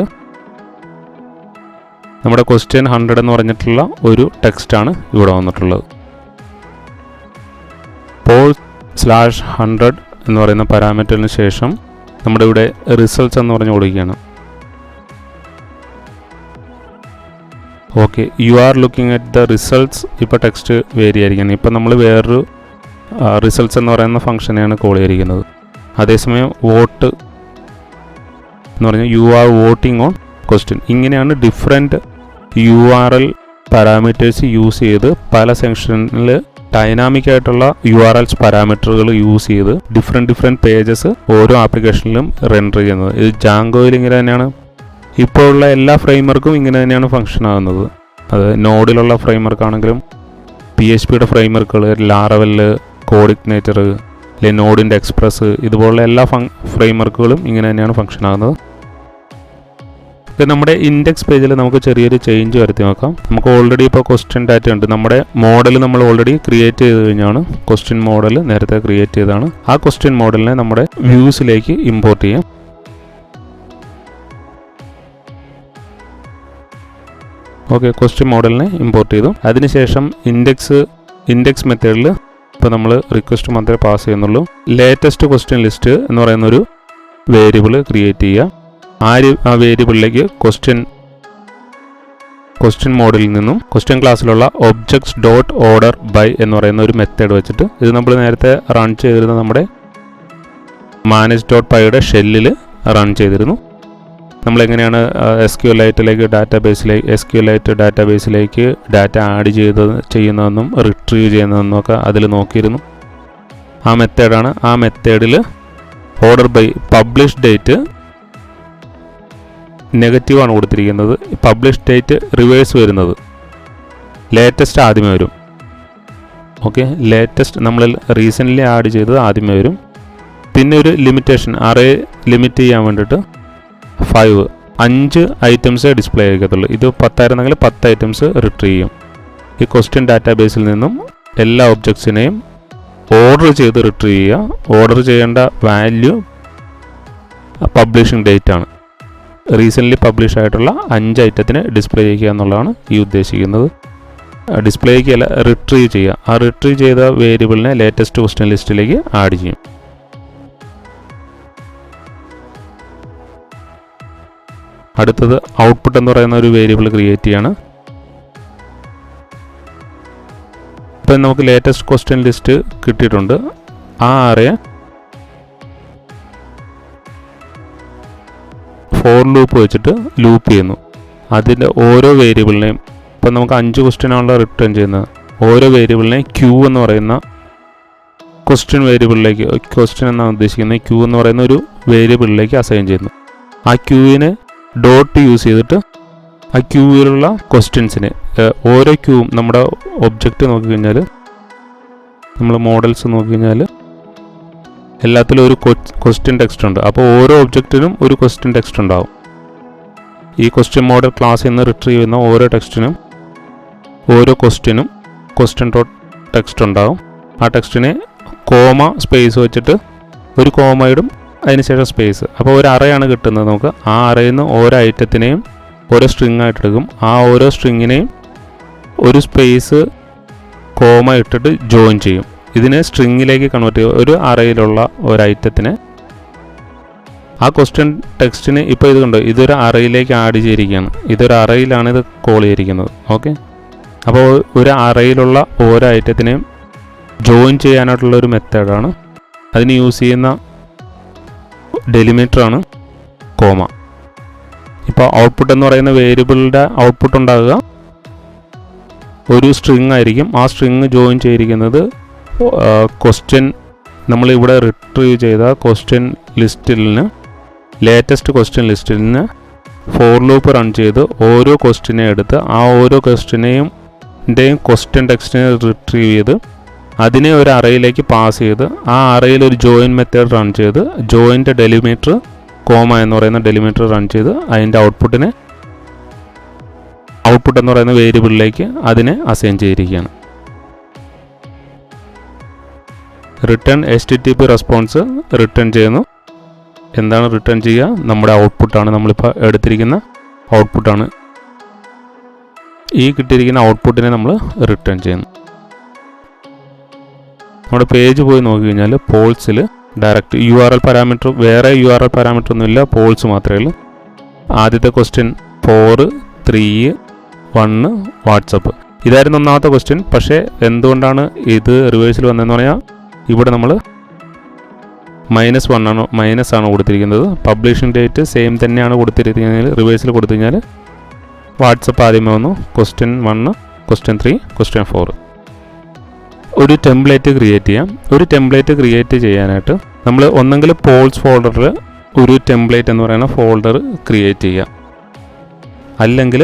S1: നമ്മുടെ ക്വസ്റ്റ്യൻ 100 എന്ന് പറഞ്ഞിട്ടുള്ള ഒരു ടെക്സ്റ്റാണ് ഇവിടെ വന്നിട്ടുള്ളത്. പോൾ /100 എന്ന് പറയുന്ന പാരാമീറ്ററിന് ശേഷം നമ്മുടെ ഇവിടെ റിസൾട്ട്സ് എന്ന് പറഞ്ഞു കൊടുക്കുകയാണ്. Okay, you are looking at the results. ഇപ്പോൾ ടെക്സ്റ്റ് വേരി ആയിരിക്കണം. ഇപ്പം നമ്മൾ വേറൊരു റിസൾട്ട്സ് എന്ന് പറയുന്ന ഫംഗ്ഷനെയാണ് കോൾ ചെയ്തിരിക്കുന്നത്. അതേസമയം വോട്ട് എന്ന് പറഞ്ഞാൽ you are voting on question. ഇങ്ങനെയാണ് ഡിഫറെൻറ്റ് URL പാരാമീറ്റേഴ്സ് യൂസ് ചെയ്ത് പല സെക്ഷനിൽ ഡൈനാമിക് ആയിട്ടുള്ള URLs പാരാമീറ്ററുകൾ യൂസ് ചെയ്ത് ഡിഫറെൻറ്റ് പേജസ് ഓരോ ആപ്ലിക്കേഷനിലും റെൻഡർ ചെയ്യുന്നത്. ഇത് ജാങ്കോയിൽ ഇങ്ങനെ തന്നെയാണ്. ഇപ്പോൾ ഉള്ള എല്ലാ ഫ്രെയിംവർക്കും ഇങ്ങനെ തന്നെയാണ് ഫംഗ്ഷൻ ആകുന്നത്. അത് നോഡിലുള്ള ഫ്രെയിംവർക്ക് ആണെങ്കിലും PHPയുടെ ഫ്രെയിംവർക്കുകൾ, ലാറവൽ, കോഡിഗ്നേറ്റർ, അല്ലെങ്കിൽ നോഡിൻ്റെ എക്സ്പ്രസ്, ഇതുപോലുള്ള എല്ലാ ഫ്രെയിംവർക്കുകളും ഇങ്ങനെ തന്നെയാണ് ഫംഗ്ഷൻ ആകുന്നത്. നമ്മുടെ ഇൻഡെക്സ് പേജിൽ നമുക്ക് ചെറിയൊരു ചേഞ്ച് വരുത്തി നോക്കാം. നമുക്ക് ഓൾറെഡി ഇപ്പോൾ ക്വസ്റ്റ്യൻ ഡാറ്റ ഉണ്ട്. നമ്മുടെ മോഡൽ നമ്മൾ ഓൾറെഡി ക്രിയേറ്റ് ചെയ്ത് കഴിഞ്ഞാണ്. ക്വസ്റ്റ്യൻ മോഡൽ നേരത്തെ ക്രിയേറ്റ് ചെയ്തതാണ്. ആ ക്വസ്റ്റ്യൻ മോഡലിനെ നമ്മുടെ വ്യൂസിലേക്ക് ഇമ്പോർട്ട് ചെയ്യാം. ഓക്കെ, ക്വസ്റ്റ്യൻ മോഡലിനെ ഇമ്പോർട്ട് ചെയ്തു. അതിനുശേഷം ഇൻഡെക്സ് മെത്തേഡിൽ ഇപ്പോൾ നമ്മൾ റിക്വസ്റ്റ് മാത്രമേ പാസ് ചെയ്യുന്നുള്ളൂ. ലേറ്റസ്റ്റ് ക്വസ്റ്റ്യൻ ലിസ്റ്റ് എന്ന് പറയുന്നൊരു വേരിയബിൾ ക്രിയേറ്റ് ചെയ്യുക. ആ വേരിയബിളിലേക്ക് ക്വസ്റ്റ്യൻ മോഡലിൽ നിന്നും ക്വസ്റ്റ്യൻ ക്ലാസ്സിലുള്ള objects.order_by എന്ന് പറയുന്ന ഒരു മെത്തേഡ് വെച്ചിട്ട്, ഇത് നമ്മൾ നേരത്തെ റൺ ചെയ്തിരുന്ന നമ്മുടെ manage.pyയുടെ ഷെല്ലിൽ റൺ ചെയ്തിരുന്നു. നമ്മളെങ്ങനെയാണ് SQLite ഡാറ്റാബേസിലേക്ക് ഡാറ്റ ആഡ് ചെയ്യുന്നതെന്നും റിട്രീവ് ചെയ്യുന്നതെന്നും ഒക്കെ അതിൽ നോക്കിയിരുന്നു. ആ മെത്തേഡാണ്. ആ മെത്തേഡിൽ ഓർഡർ ബൈ പബ്ലിഷ് ഡേറ്റ് നെഗറ്റീവാണ് കൊടുത്തിരിക്കുന്നത്. പബ്ലിഷ് ഡേറ്റ് റിവേഴ്സ് വരുന്നത്, ലേറ്റസ്റ്റ് ആദ്യമേ വരും. ഓക്കെ, ലേറ്റസ്റ്റ് നമ്മൾ റീസെൻ്റ്ലി ആഡ് ചെയ്തത് ആദ്യമേ വരും. പിന്നെ ഒരു ലിമിറ്റേഷൻ, അറേ ലിമിറ്റ് ചെയ്യാൻ വേണ്ടിയിട്ട് 5 ഐറ്റംസേ ഡിസ്പ്ലേ ചെയ്യത്തുള്ളൂ. ഇത് 10 ആയിരുന്നെങ്കിൽ 10 ഐറ്റംസ് റിട്രീവ് ചെയ്യും. ഈ ക്വസ്റ്റ്യൻ ഡാറ്റാബേസിൽ നിന്നും എല്ലാ ഒബ്ജക്ട്സിനെയും ഓർഡർ ചെയ്ത് റിട്രീവ് ചെയ്യുക. ഓർഡർ ചെയ്യേണ്ട വാല്യൂ പബ്ലിഷിംഗ് ഡേറ്റ് ആണ്. റീസെൻ്റ്ലി പബ്ലിഷ് ആയിട്ടുള്ള 5 ഐറ്റത്തിന് ഡിസ്പ്ലേ ചെയ്യുക എന്നുള്ളതാണ് ഈ ഉദ്ദേശിക്കുന്നത്. ഡിസ്പ്ലേക്ക് അല്ല, റിട്രീവ് ചെയ്യുക. ആ റിട്രീവ് ചെയ്ത വേരിയബിളിനെ ലേറ്റസ്റ്റ് ക്വസ്റ്റ്യൻ ലിസ്റ്റിലേക്ക് ആഡ് ചെയ്യും. അടുത്തത് ഔട്ട്പുട്ട് എന്ന് പറയുന്ന ഒരു വേരിയബിൾ ക്രിയേറ്റ് ചെയ്യാണ്. ഇപ്പം നമുക്ക് ലേറ്റസ്റ്റ് ക്വസ്റ്റ്യൻ ലിസ്റ്റ് കിട്ടിയിട്ടുണ്ട്. ആ അറേ ഫോർ ലൂപ്പ് വെച്ചിട്ട് ലൂപ്പ് ചെയ്യുന്നു. അതിൻ്റെ ഓരോ വേരിയബിളിനെയും, ഇപ്പം നമുക്ക് 5 ക്വസ്റ്റ്യനാണല്ലോ റിട്ടേൺ ചെയ്യുന്നത്, ഓരോ വേരിയബിളിനെയും ക്യൂ എന്ന് പറയുന്ന ക്വസ്റ്റ്യൻ വേരിയബിളിലേക്ക്, ക്വസ്റ്റ്യൻ എന്നാണ് ഉദ്ദേശിക്കുന്നത്, ക്യൂ എന്ന് പറയുന്ന ഒരു വേരിയബിളിലേക്ക് അസൈൻ ചെയ്യുന്നു. ആ ക്യൂവിനെ ഡോട്ട് യൂസ് ചെയ്തിട്ട് ആ ക്യൂവിലുള്ള ക്വസ്റ്റ്യൻസിനെ ഓരോ ക്യൂവും, നമ്മുടെ ഒബ്ജക്റ്റ് നോക്കിക്കഴിഞ്ഞാൽ, നമ്മൾ മോഡൽസ് നോക്കിക്കഴിഞ്ഞാൽ എല്ലാത്തിലും ഒരു ക്വസ്റ്റ്യൻ ടെക്സ്റ്റ് ഉണ്ട്. അപ്പോൾ ഓരോ ഒബ്ജക്റ്റിനും ഒരു ക്വസ്റ്റ്യൻ ടെക്സ്റ്റ് ഉണ്ടാവും. ഈ ക്വസ്റ്റ്യൻ മോഡൽ ക്ലാസ്സിൽ നിന്ന് റിട്രീവ് ചെയ്യുന്ന ഓരോ ടെക്സ്റ്റിനും, ഓരോ ക്വസ്റ്റ്യനും ക്വസ്റ്റ്യൻ ഡോട്ട് ടെക്സ്റ്റ് ഉണ്ടാവും. ആ ടെക്സ്റ്റിനെ കോമ സ്പേസ് വെച്ചിട്ട് ഒരു കോമ ഇടും, അതിനുശേഷം സ്പേസ്. അപ്പോൾ ഒരു അറയാണ് കിട്ടുന്നത് നമുക്ക്. ആ അറയിൽ നിന്ന് ഓരോ ഐറ്റത്തിനെയും ഓരോ സ്ട്രിങ് ആയിട്ട് എടുക്കും. ആ ഓരോ സ്ട്രിങ്ങിനെയും ഒരു സ്പേസ് കോമ ഇട്ടിട്ട് ജോയിൻ ചെയ്യും. ഇതിനെ സ്ട്രിങ്ങിലേക്ക് കൺവേർട്ട് ചെയ്യും. ഒരു അറയിലുള്ള ഒരു ഐറ്റത്തിനെ, ആ ക്വസ്റ്റ്യൻ ടെക്സ്റ്റിന് ഇപ്പോൾ ഇത് കണ്ടോ, ഇതൊരു അറയിലേക്ക് ആഡ് ചെയ്തിരിക്കുകയാണ്. ഇതൊരു അറയിലാണ് ഇത് കോൾ ചെയ്തിരിക്കുന്നത്. ഓക്കെ, അപ്പോൾ ഒരു അറയിലുള്ള ഓരോ ഐറ്റത്തിനെയും ജോയിൻ ചെയ്യാനായിട്ടുള്ള ഒരു മെത്തേഡാണ്. അതിന് യൂസ് ചെയ്യുന്ന ഡെലിമിറ്ററാണ് കോമ. ഇപ്പോൾ ഔട്ട്പുട്ട് എന്ന് പറയുന്ന വേരിയബിളിൻ്റെ ഔട്ട്പുട്ട് ഉണ്ടാകുക ഒരു സ്ട്രിങ് ആയിരിക്കും. ആ സ്ട്രിങ് ജോയിൻ ചെയ്തിരിക്കുന്നത് ക്വസ്റ്റ്യൻ നമ്മളിവിടെ റിട്രീവ് ചെയ്ത ക്വസ്റ്റ്യൻ ലിസ്റ്റിന് ലേറ്റസ്റ്റ് ക്വസ്റ്റ്യൻ ലിസ്റ്റിന് ഫോർ ലൂപ്പ് റൺ ചെയ്ത് ഓരോ ക്വസ്റ്റ്യനെ എടുത്ത് ആ ഓരോ ക്വസ്റ്റ്യനെയും ക്വസ്റ്റ്യൻ ടെക്സ്റ്റിനെ റിട്രീവ് ചെയ്ത് അതിനെ ഒരു അറയിലേക്ക് പാസ് ചെയ്ത് ആ അറയിൽ ഒരു ജോയിൻ മെത്തേഡ് റൺ ചെയ്ത് ജോയിൻ്റെ ഡെലിമീറ്റർ കോമ എന്ന് പറയുന്ന ഡെലിമീറ്റർ റൺ ചെയ്ത് അതിൻ്റെ ഔട്ട്പുട്ട് എന്ന് പറയുന്ന വേരിയബിളിലേക്ക് അതിനെ അസൈൻ ചെയ്തിരിക്കുകയാണ്. റിട്ടേൺ HTTP റെസ്പോൺസ് റിട്ടേൺ ചെയ്യുന്നു. എന്താണ് റിട്ടേൺ ചെയ്യുക? നമ്മുടെ ഔട്ട്പുട്ടാണ്, നമ്മളിപ്പോൾ എടുത്തിരിക്കുന്ന ഔട്ട്പുട്ടാണ്. ഈ കിട്ടിയിരിക്കുന്ന ഔട്ട്പുട്ടിനെ നമ്മൾ റിട്ടേൺ ചെയ്യുന്നു. നമ്മുടെ പേജ് പോയി നോക്കിക്കഴിഞ്ഞാൽ പോൾസിൽ ഡയറക്റ്റ് URL പാരാമീറ്റർ, വേറെ URL പാരാമീറ്റർ ഒന്നുമില്ല, പോൾസ് മാത്രമേ ഉള്ളൂ. ആദ്യത്തെ ക്വസ്റ്റ്യൻ 4, 3, 1 വാട്സപ്പ് ഇതായിരുന്നു ഒന്നാമത്തെ ക്വസ്റ്റ്യൻ. പക്ഷേ എന്തുകൊണ്ടാണ് ഇത് റിവേഴ്സിൽ വന്നതെന്ന് പറഞ്ഞാൽ ഇവിടെ നമ്മൾ -1 ആണ് കൊടുത്തിരിക്കുന്നത്. പബ്ലിഷിംഗ് ഡേറ്റ് സെയിം തന്നെയാണ് കൊടുത്തിരിക്കുന്നത്. റിവേഴ്സിൽ കൊടുത്തു കഴിഞ്ഞാൽ വാട്സപ്പ് ആദ്യമേ വന്നു, ക്വസ്റ്റ്യൻ 1, ക്വസ്റ്റ്യൻ 3, ക്വസ്റ്റ്യൻ 4. ഒരു ടെംപ്ലേറ്റ് ക്രിയേറ്റ് ചെയ്യാം. ഒരു ടെംപ്ലേറ്റ് ക്രിയേറ്റ് ചെയ്യാനായിട്ട് നമ്മൾ ഒന്നെങ്കിൽ പോൾസ് ഫോൾഡറിൽ ഒരു ടെംപ്ലേറ്റ് എന്ന് പറയുന്ന ഫോൾഡർ ക്രിയേറ്റ് ചെയ്യാം, അല്ലെങ്കിൽ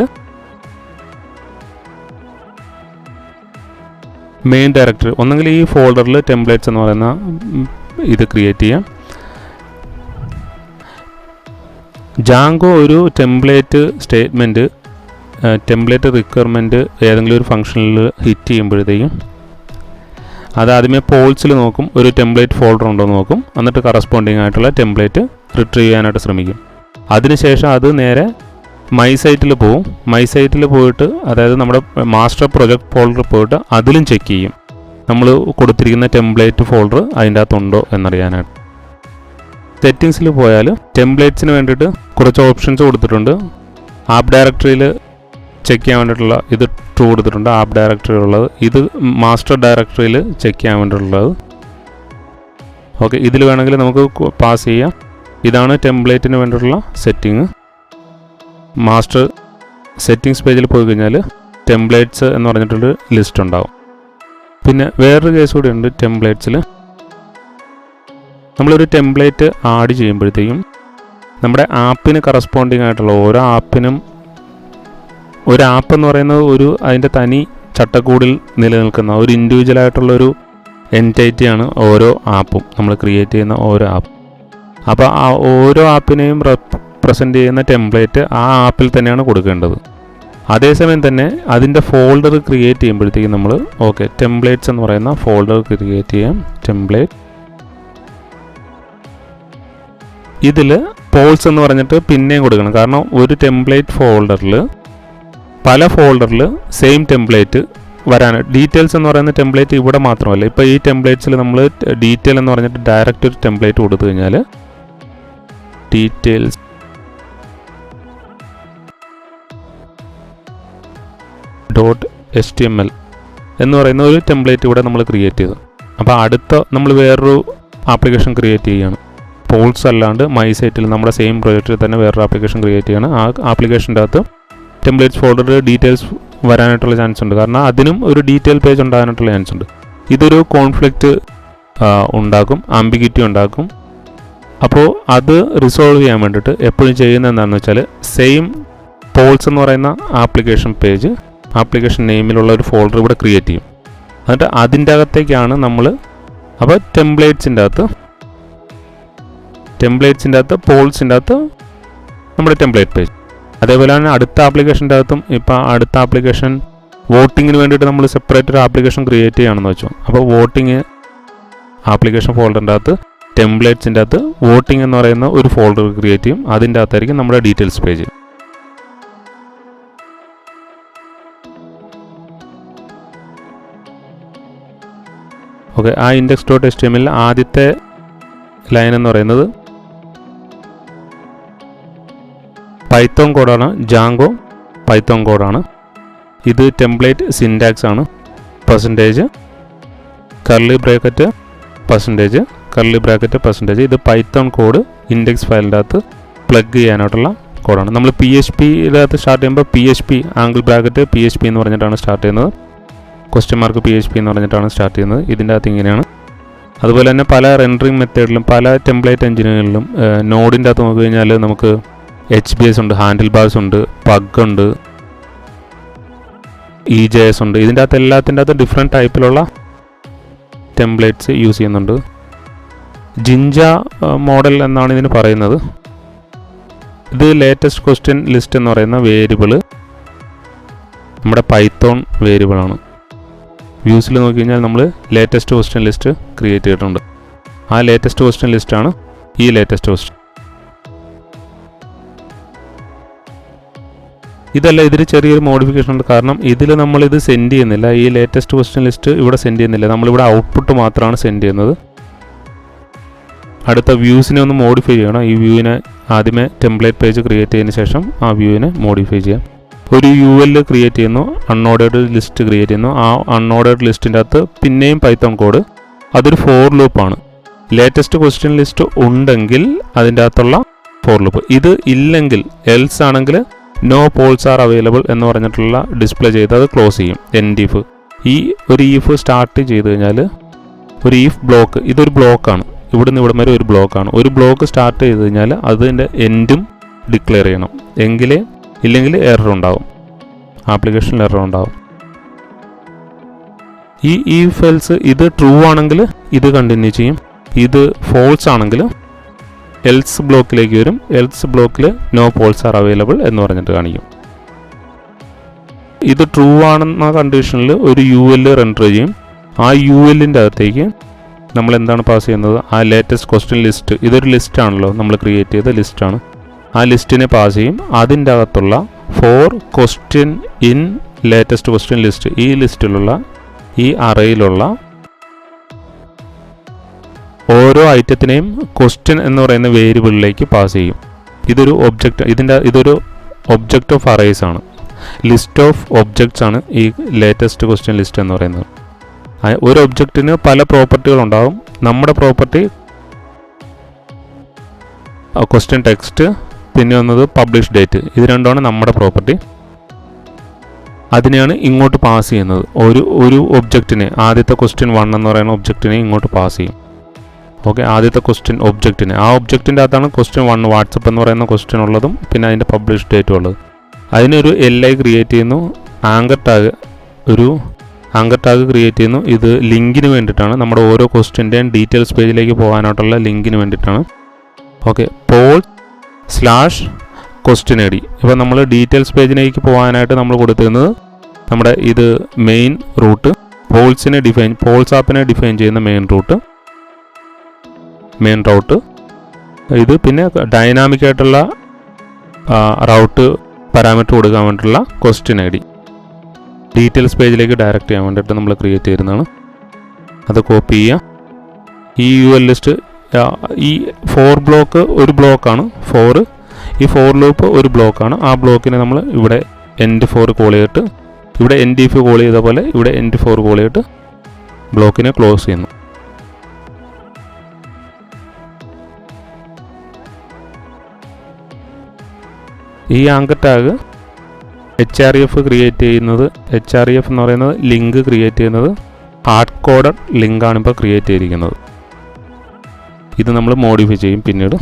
S1: മെയിൻ ഡയറക്ടറി ഒന്നെങ്കിൽ ഈ ഫോൾഡറിൽ ടെംപ്ലേറ്റ്സ് എന്ന് പറയുന്ന ഇത് ക്രിയേറ്റ് ചെയ്യാം. ജാങ്കോ ഒരു ടെംപ്ലേറ്റ് സ്റ്റേറ്റ്മെൻറ്റ് ടെംപ്ലേറ്റ് റിക്വയർമെൻറ്റ് ഏതെങ്കിലും ഒരു ഫംഗ്ഷനിൽ ഹിറ്റ് ചെയ്യുമ്പോഴത്തേക്കും അത് ആദ്യമേ പോൾസിൽ നോക്കും, ഒരു ടെംപ്ലേറ്റ് ഫോൾഡർ ഉണ്ടോ എന്ന് നോക്കും. എന്നിട്ട് കറസ്പോണ്ടിങ് ആയിട്ടുള്ള ടെംപ്ലേറ്റ് റിട്രീവ് ചെയ്യാനായിട്ട് ശ്രമിക്കും. അതിനുശേഷം അത് നേരെ മൈ സൈറ്റിൽ പോവും. മൈ സൈറ്റിൽ പോയിട്ട്, അതായത് നമ്മുടെ മാസ്റ്റർ പ്രൊജക്റ്റ് ഫോൾഡർ പോയിട്ട് അതിലും ചെക്ക് ചെയ്യും നമ്മൾ കൊടുത്തിരിക്കുന്ന ടെംപ്ലേറ്റ് ഫോൾഡർ അതിൻ്റെ അകത്തുണ്ടോ എന്നറിയാനായിട്ട്. സെറ്റിങ്സിൽ പോയാൽ ടെംപ്ലേറ്റ്സിന് വേണ്ടിയിട്ട് കുറച്ച് ഓപ്ഷൻസ് കൊടുത്തിട്ടുണ്ട്. ആപ്പ് ഡയറക്ടറിയിൽ ചെക്ക് ചെയ്യാൻ വേണ്ടിയിട്ടുള്ള ഇത് ട്രൂ കൊടുത്തിട്ടുണ്ട്, ആപ്പ് ഡയറക്ടറി ഉള്ളത്. ഇത് മാസ്റ്റർ ഡയറക്ടറിയിൽ ചെക്ക് ചെയ്യാൻ വേണ്ടിയിട്ടുള്ളത്. ഓക്കെ, ഇതിൽ വേണമെങ്കിൽ നമുക്ക് പാസ് ചെയ്യാം. ഇതാണ് ടെംപ്ലേറ്റിന് വേണ്ടിയിട്ടുള്ള സെറ്റിങ്. മാസ്റ്റർ സെറ്റിങ്സ് പേജിൽ പോയി കഴിഞ്ഞാൽ ടെംപ്ലേറ്റ്സ് എന്ന് പറഞ്ഞിട്ടൊരു ലിസ്റ്റ് ഉണ്ടാവും. പിന്നെ വേറൊരു കേസ് കൂടി ഉണ്ട്. ടെംപ്ലേറ്റ്സിൽ നമ്മളൊരു ടെംപ്ലേറ്റ് ആഡ് ചെയ്യുമ്പോഴത്തേക്കും നമ്മുടെ ആപ്പിന് കറസ്പോണ്ടിങ് ആയിട്ടുള്ള ഓരോ ആപ്പിനും, ഒരു ആപ്പ് എന്ന് പറയുന്നത് അതിൻ്റെ തനി ചട്ടക്കൂടിൽ നിലനിൽക്കുന്ന ഒരു ഇൻഡിവിജ്വലായിട്ടുള്ളൊരു എൻറ്റൈറ്റിയാണ് ഓരോ ആപ്പും, നമ്മൾ ക്രിയേറ്റ് ചെയ്യുന്ന ഓരോ ആപ്പ്. അപ്പോൾ ആ ഓരോ ആപ്പിനെയും റെപ്രസെൻ്റ് ചെയ്യുന്ന ടെംപ്ലേറ്റ് ആ ആപ്പിൽ തന്നെയാണ് കൊടുക്കേണ്ടത്. അതേസമയം തന്നെ അതിൻ്റെ ഫോൾഡർ ക്രിയേറ്റ് ചെയ്യുമ്പോഴത്തേക്കും നമ്മൾ ടെംപ്ലേറ്റ്സ് എന്ന് പറയുന്ന ഫോൾഡർ ക്രിയേറ്റ് ചെയ്യാം. ടെംപ്ലേറ്റ് ഇതിൽ പോൾസ് എന്ന് പറഞ്ഞിട്ട് പിന്നെയും കൊടുക്കണം. കാരണം ഒരു ടെംപ്ലേറ്റ് ഫോൾഡറിൽ പല ഫോൾഡറിൽ സെയിം ടെംപ്ലേറ്റ് വരാൻ, ഡീറ്റെയിൽസ് എന്ന് പറയുന്ന ടെംപ്ലേറ്റ് ഇവിടെ മാത്രമല്ല. ഇപ്പോൾ ഈ ടെംപ്ലേറ്റ്സിൽ നമ്മൾ ഡീറ്റെയിൽ എന്ന് പറഞ്ഞിട്ട് ഡയറക്റ്റ് ഒരു ടെംപ്ലേറ്റ് കൊടുത്തു കഴിഞ്ഞാൽ ഡീറ്റെയിൽസ് .html എന്ന് പറയുന്ന ഒരു ടെംപ്ലേറ്റ് ഇവിടെ നമ്മൾ ക്രിയേറ്റ് ചെയ്തു. അപ്പോൾ അടുത്ത നമ്മൾ വേറൊരു ആപ്ലിക്കേഷൻ ക്രിയേറ്റ് ചെയ്യുകയാണ്. പോൾസ് അല്ലാണ്ട് മൈ സൈറ്റിൽ നമ്മുടെ സെയിം പ്രൊജക്റ്റിൽ തന്നെ വേറൊരു ആപ്ലിക്കേഷൻ ക്രിയേറ്റ് ചെയ്യണം. ആ ആപ്ലിക്കേഷൻ്റെ അകത്ത് ടെംപ്ലേറ്റ്സ് ഫോൾഡറിൽ ഡീറ്റെയിൽസ് വരാനായിട്ടുള്ള ചാൻസ് ഉണ്ട്. കാരണം അതിനും ഒരു ഡീറ്റെയിൽ പേജ് ഉണ്ടാകാനായിട്ടുള്ള ചാൻസ് ഉണ്ട്. ഇതൊരു കോൺഫ്ലിക്റ്റ് ഉണ്ടാക്കും, ആംബിഗ്വിറ്റി ഉണ്ടാക്കും. അപ്പോൾ അത് റിസോൾവ് ചെയ്യാൻ വേണ്ടിയിട്ട് എപ്പോഴും ചെയ്യുന്നത് എന്താണെന്ന് വെച്ചാൽ സെയിം പോൾസ് എന്ന് പറയുന്ന ആപ്ലിക്കേഷൻ നെയിമിലുള്ള ഒരു ഫോൾഡർ ഇവിടെ ക്രിയേറ്റ് ചെയ്യും. എന്നിട്ട് അതിൻ്റെ അകത്തേക്കാണ് നമ്മൾ, അപ്പോൾ ടെംപ്ലേറ്റ്സിൻ്റെ അകത്ത് പോൾസിൻ്റെ അകത്ത് നമ്മുടെ ടെംപ്ലേറ്റ് പേജ്. അതേപോലെ തന്നെ അടുത്ത ആപ്ലിക്കേഷൻ്റെ അകത്തും, ഇപ്പോൾ അടുത്ത ആപ്ലിക്കേഷൻ വോട്ടിങ്ങിന് വേണ്ടിയിട്ട് നമ്മൾ സെപ്പറേറ്റ് ഒരു ആപ്ലിക്കേഷൻ ക്രിയേറ്റ് ചെയ്യുകയാണെന്ന് വെച്ചോ. അപ്പോൾ വോട്ടിങ് ആപ്ലിക്കേഷൻ ഫോൾഡറിൻ്റെ അകത്ത് ടെംപ്ലേറ്റ്സിൻ്റെ അകത്ത് വോട്ടിംഗ് എന്ന് പറയുന്ന ഒരു ഫോൾഡർ ക്രിയേറ്റ് ചെയ്യും. അതിൻ്റെ അകത്തായിരിക്കും നമ്മുടെ ഡീറ്റെയിൽസ് പേജ്. ഓക്കെ, ആ index.html ആദ്യത്തെ ലൈൻ എന്ന് പറയുന്നത് പൈത്തോൺ കോഡാണ്. ജാങ്കോ പൈത്തോൺ കോഡാണ്. ഇത് ടെംപ്ലേറ്റ് സിൻടാക്സ് ആണ്. %, കർലി ബ്രാക്കറ്റ് %, ഇത് പൈത്തോൺ കോഡ് ഇൻഡെക്സ് ഫയലിൻ്റെ അകത്ത് പ്ലഗ് ചെയ്യാനായിട്ടുള്ള കോഡാണ്. നമ്മൾ PHP-യിനകത്ത് സ്റ്റാർട്ട് ചെയ്യുമ്പോൾ PHP *PHP എന്ന് പറഞ്ഞിട്ടാണ് സ്റ്റാർട്ട് ചെയ്യുന്നത്. PHP എന്ന് പറഞ്ഞിട്ടാണ് സ്റ്റാർട്ട് ചെയ്യുന്നത്. ഇതിൻ്റെ അകത്ത് ഇങ്ങനെയാണ്. അതുപോലെ തന്നെ പല റെൻഡറിങ് മെത്തേഡിലും പല ടെംപ്ലേറ്റ് എഞ്ചിനുകളിലും നോഡിൻ്റെ അകത്ത് നോക്കി കഴിഞ്ഞാൽ നമുക്ക് HBase ഉണ്ട്, ഹാൻഡിൽ ബാർസ് ഉണ്ട്, പഗ് ഉണ്ട്, EJS ഉണ്ട്. ഇതിൻ്റെ അകത്ത് എല്ലാത്തിൻ്റെ അകത്ത് ഡിഫറെൻറ്റ് ടൈപ്പിലുള്ള ടെംപ്ലേറ്റ്സ് യൂസ് ചെയ്യുന്നുണ്ട്. ജിഞ്ച മോഡൽ എന്നാണ് ഇതിന് പറയുന്നത്. ഇത് ലേറ്റസ്റ്റ് ക്വസ്റ്റ്യൻ ലിസ്റ്റ് എന്ന് പറയുന്ന വേരിയബിൾ നമ്മുടെ പൈത്തോൺ വേരിയബിളാണ്. വ്യൂസിൽ നോക്കി കഴിഞ്ഞാൽ നമ്മൾ ലേറ്റസ്റ്റ് ക്വസ്റ്റ്യൻ ലിസ്റ്റ് ക്രിയേറ്റ് ചെയ്തിട്ടുണ്ട്. ആ ലേറ്റസ്റ്റ് ക്വസ്റ്റ്യൻ ലിസ്റ്റാണ് ഈ ലേറ്റസ്റ്റ് ക്വസ്റ്റ്യൻ. ഇതല്ല, ഇതിൽ ചെറിയൊരു മോഡിഫിക്കേഷൻ ഉണ്ട്. കാരണം ഇതിൽ നമ്മളിത് സെൻഡ് ചെയ്യുന്നില്ല. ഈ ലേറ്റസ്റ്റ് ക്വസ്റ്റ്യൻ ലിസ്റ്റ് ഇവിടെ സെൻഡ് ചെയ്യുന്നില്ല. നമ്മളിവിടെ ഔട്ട്പുട്ട് മാത്രമാണ് സെൻഡ് ചെയ്യുന്നത്. അടുത്ത വ്യൂസിനെ ഒന്ന് മോഡിഫൈ ചെയ്യണം. ഈ വ്യൂവിനെ ആദ്യമേ ടെംപ്ലേറ്റ് പേജ് ക്രിയേറ്റ് ചെയ്തതിന് ശേഷം ആ വ്യൂവിനെ മോഡിഫൈ ചെയ്യാം. ഒരു UL ക്രിയേറ്റ് ചെയ്യുന്നു, അൺഓർഡേർഡ് ലിസ്റ്റ് ക്രിയേറ്റ് ചെയ്യുന്നു. ആ അൺഓർഡേർഡ് ലിസ്റ്റിൻ്റെ അകത്ത് പിന്നെയും പൈത്തോൺ കോഡ്. അതൊരു ഫോർ ലൂപ്പാണ്. ലേറ്റസ്റ്റ് ക്വസ്റ്റ്യൻ ലിസ്റ്റ് ഉണ്ടെങ്കിൽ അതിൻ്റെ അകത്തുള്ള ഫോർ ലൂപ്പ്. ഇത് ഇല്ലെങ്കിൽ എൽസ് ആണെങ്കിൽ നോ പോൾസ് ആർ അവൈലബിൾ എന്ന് പറഞ്ഞിട്ടുള്ള ഡിസ്പ്ലേ ചെയ്ത് അത് ക്ലോസ് ചെയ്യും. End if. ഈ ഒരു ഈഫ് സ്റ്റാർട്ട് ചെയ്ത് കഴിഞ്ഞാൽ ഒരു ഈഫ് ബ്ലോക്ക്, ഇതൊരു ബ്ലോക്കാണ്. ഇവിടുന്ന് ഇവിടം വരെ ഒരു ബ്ലോക്കാണ്. ഒരു ബ്ലോക്ക് സ്റ്റാർട്ട് ചെയ്ത് കഴിഞ്ഞാൽ അതിൻ്റെ എൻഡും ഡിക്ലെയർ ചെയ്യണം. ഇല്ലെങ്കിൽ എറർ ഉണ്ടാവും, ആപ്ലിക്കേഷനിൽ എറർ ഉണ്ടാവും. ഈ ഈഫ് എൽസ് ഇത് ട്രൂ ആണെങ്കിൽ ഇത് കണ്ടിന്യൂ ചെയ്യും. ഇത് ഫോൾസ് ആണെങ്കിൽ എൽസ് ബ്ലോക്കിലേക്ക് വരും. എൽസ് ബ്ലോക്കിൽ നോ പോൾസ് ആർ അവൈലബിൾ എന്ന് പറഞ്ഞിട്ട് കാണിക്കും. ഇത് ട്രൂ ആണെന്ന കണ്ടീഷനിൽ ഒരു UL റെൻഡർ ചെയ്യും. ആ ULൻ്റെ അകത്തേക്ക് നമ്മൾ എന്താണ് പാസ് ചെയ്യുന്നത്? ആ ലേറ്റസ്റ്റ് ക്വസ്റ്റ്യൻ ലിസ്റ്റ്. ഇതൊരു ലിസ്റ്റാണല്ലോ, നമ്മൾ ക്രിയേറ്റ് ചെയ്ത ലിസ്റ്റാണ്. ആ ലിസ്റ്റിനെ പാസ് ചെയ്യും. അതിൻ്റെ അകത്തുള്ള 4 question in latest question list, ഈ ലിസ്റ്റിലുള്ള ഈ അറയിലുള്ള ഓരോ ഐറ്റത്തിനെയും ക്വസ്റ്റ്യൻ എന്ന് പറയുന്ന വേരിയബിളിലേക്ക് പാസ് ചെയ്യും. ഇതൊരു ഒബ്ജക്റ്റ് ഓഫ് അറേസ് ആണ്. ലിസ്റ്റ് ഓഫ് ഒബ്ജക്ട്സ് ആണ് ഈ ലേറ്റസ്റ്റ് ക്വസ്റ്റ്യൻ ലിസ്റ്റ് എന്ന് പറയുന്നത്. ഒരു ഒബ്ജക്റ്റിന് പല പ്രോപ്പർട്ടികളുണ്ടാവും. നമ്മുടെ പ്രോപ്പർട്ടി ക്വസ്റ്റ്യൻ ടെക്സ്റ്റ്, പിന്നെ വന്നത് പബ്ലിഷ് ഡേറ്റ്. ഇത് രണ്ടുമാണ് നമ്മുടെ പ്രോപ്പർട്ടി. അതിനെയാണ് ഇങ്ങോട്ട് പാസ് ചെയ്യുന്നത്. ഒരു ഒബ്ജക്റ്റിനെ, ആദ്യത്തെ ക്വസ്റ്റ്യൻ 1 എന്ന് പറയുന്ന ഒബ്ജക്റ്റിനെ ഇങ്ങോട്ട് പാസ് ചെയ്യും. ഓക്കെ, ആദ്യത്തെ ക്വസ്റ്റ്യൻ ഒബ്ജക്റ്റിനെ, ആ ഒബ്ജക്റ്റിൻ്റെ അകത്താണ് ക്വസ്റ്റ്യൻ 1 വാട്സപ്പ് എന്ന് പറയുന്ന ക്വസ്റ്റ്യൻ ഉള്ളതും പിന്നെ അതിൻ്റെ പബ്ലിഷ് ഡേറ്റും ഉള്ളത്. അതിനൊരു LI ക്രിയേറ്റ് ചെയ്യുന്നു. ആങ്കർ ടാഗ് ക്രിയേറ്റ് ചെയ്യുന്നു. ഇത് ലിങ്കിന് വേണ്ടിയിട്ടാണ്, നമ്മുടെ ഓരോ ക്വസ്റ്റ്യൻ്റെയും ഡീറ്റെയിൽസ് പേജിലേക്ക് പോകാനായിട്ടുള്ള ലിങ്കിന് വേണ്ടിയിട്ടാണ്. Okay, poll/question ID. ഇപ്പോൾ നമ്മൾ ഡീറ്റെയിൽസ് പേജിലേക്ക് പോകാനായിട്ട് നമ്മൾ കൊടുത്തിരുന്നത് നമ്മുടെ ഇത് മെയിൻ റൂട്ട്, പോൾസ് ആപ്പിനെ ഡിഫൈൻ ചെയ്യുന്ന മെയിൻ റൂട്ട്. ഇത് പിന്നെ ഡൈനാമിക് ആയിട്ടുള്ള റൗട്ട് പാരാമീറ്റർ കൊടുക്കാൻ വേണ്ടിയിട്ടുള്ള ക്വസ്റ്റ്യൻ ID. ഡീറ്റെയിൽസ് പേജിലേക്ക് ഡയറക്റ്റ് ചെയ്യാൻ വേണ്ടിയിട്ട് നമ്മൾ ക്രിയേറ്റ് ചെയ്യുന്നതാണ്. അത് കോപ്പി ചെയ്യുക. ഈ UL ലിസ്റ്റ്, ഈ 4 ബ്ലോക്ക് ഒരു ബ്ലോക്കാണ്. ഈ 4 ലൂപ്പ് ഒരു ബ്ലോക്കാണ്. ആ ബ്ലോക്കിനെ നമ്മൾ ഇവിടെ end4 കോൾ ചെയ്തിട്ട്, ഇവിടെ end4 കോൾ ചെയ്ത പോലെ ഇവിടെ end4 കോൾ ചെയ്തിട്ട് ബ്ലോക്കിനെ ക്ലോസ് ചെയ്യുന്നു. ഈ ആങ്കർ ടാഗ് HREF ക്രിയേറ്റ് ചെയ്യുന്നത്, HREF എന്ന് പറയുന്നത് ലിങ്ക് ക്രിയേറ്റ് ചെയ്യുന്നത് ഹാർഡ് കോഡഡ് ലിങ്കാണ് ഇപ്പോൾ ക്രിയേറ്റ് ചെയ്തിരിക്കുന്നത്. ഇത് നമ്മൾ മോഡിഫൈ ചെയ്യും പിന്നീട്.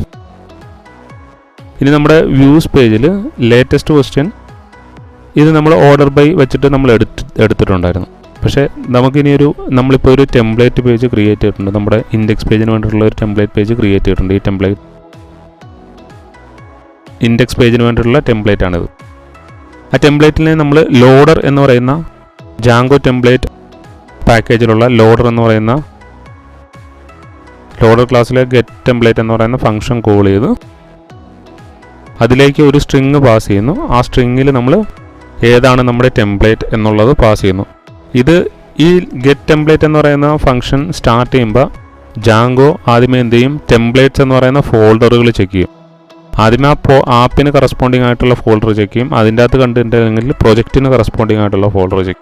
S1: ഇനി നമ്മുടെ വ്യൂസ് പേജിൽ ലേറ്റസ്റ്റ് ക്വസ്റ്റ്യൻ, ഇത് നമ്മൾ ഓർഡർ ബൈ വെച്ചിട്ട് നമ്മൾ എടുത്തിട്ടുണ്ടായിരുന്നു. പക്ഷേ നമ്മളിപ്പോൾ ഒരു ടെംപ്ലേറ്റ് പേജ് ക്രിയേറ്റ് ചെയ്തിട്ടുണ്ട്. നമ്മുടെ ഇൻഡെക്സ് പേജിന് വേണ്ടിയിട്ടുള്ള ഒരു ടെംപ്ലേറ്റ് പേജ് ക്രിയേറ്റ് ചെയ്തിട്ടുണ്ട്. ഈ ഇൻഡെക്സ് പേജിന് വേണ്ടിയിട്ടുള്ള ടെംപ്ലേറ്റ് ആണിത്. ആ ടെംപ്ലേറ്റിനെ നമ്മൾ ലോഡർ എന്ന് പറയുന്ന ജാങ്കോ ടെംപ്ലേറ്റ് പാക്കേജിലുള്ള ലോഡർ ക്ലാസ്സിലെ ഗെറ്റ് ടെംപ്ലേറ്റ് എന്ന് പറയുന്ന ഫംഗ്ഷൻ കോൾ ചെയ്ത് അതിലേക്ക് ഒരു സ്ട്രിങ് പാസ് ചെയ്യുന്നു. ആ സ്ട്രിങ്ങിൽ നമ്മൾ ഏതാണ് നമ്മുടെ ടെംപ്ലേറ്റ് എന്നുള്ളത് പാസ് ചെയ്യുന്നു. ഈ ഗെറ്റ് ടെംപ്ലേറ്റ് എന്ന് പറയുന്ന ഫംഗ്ഷൻ സ്റ്റാർട്ട് ചെയ്യുമ്പോൾ ജാങ്കോ ആദ്യമേ എന്ത് ചെയ്യും? ടെംപ്ലേറ്റ്സ് എന്ന് പറയുന്ന ഫോൾഡറുകൾ ചെക്ക് ചെയ്യും. ആദ്യമേ ആപ്പിന് കറസ്പോണ്ടിങ് ആയിട്ടുള്ള ഫോൾഡർ ചെക്ക് ചെയ്യും. അതിൻ്റെ അകത്ത് കണ്ടിട്ടുണ്ടെങ്കിൽ പ്രൊജക്റ്റിന് കറസ്പോണ്ടിങ് ആയിട്ടുള്ള ഫോൾഡർ ചെക്ക്.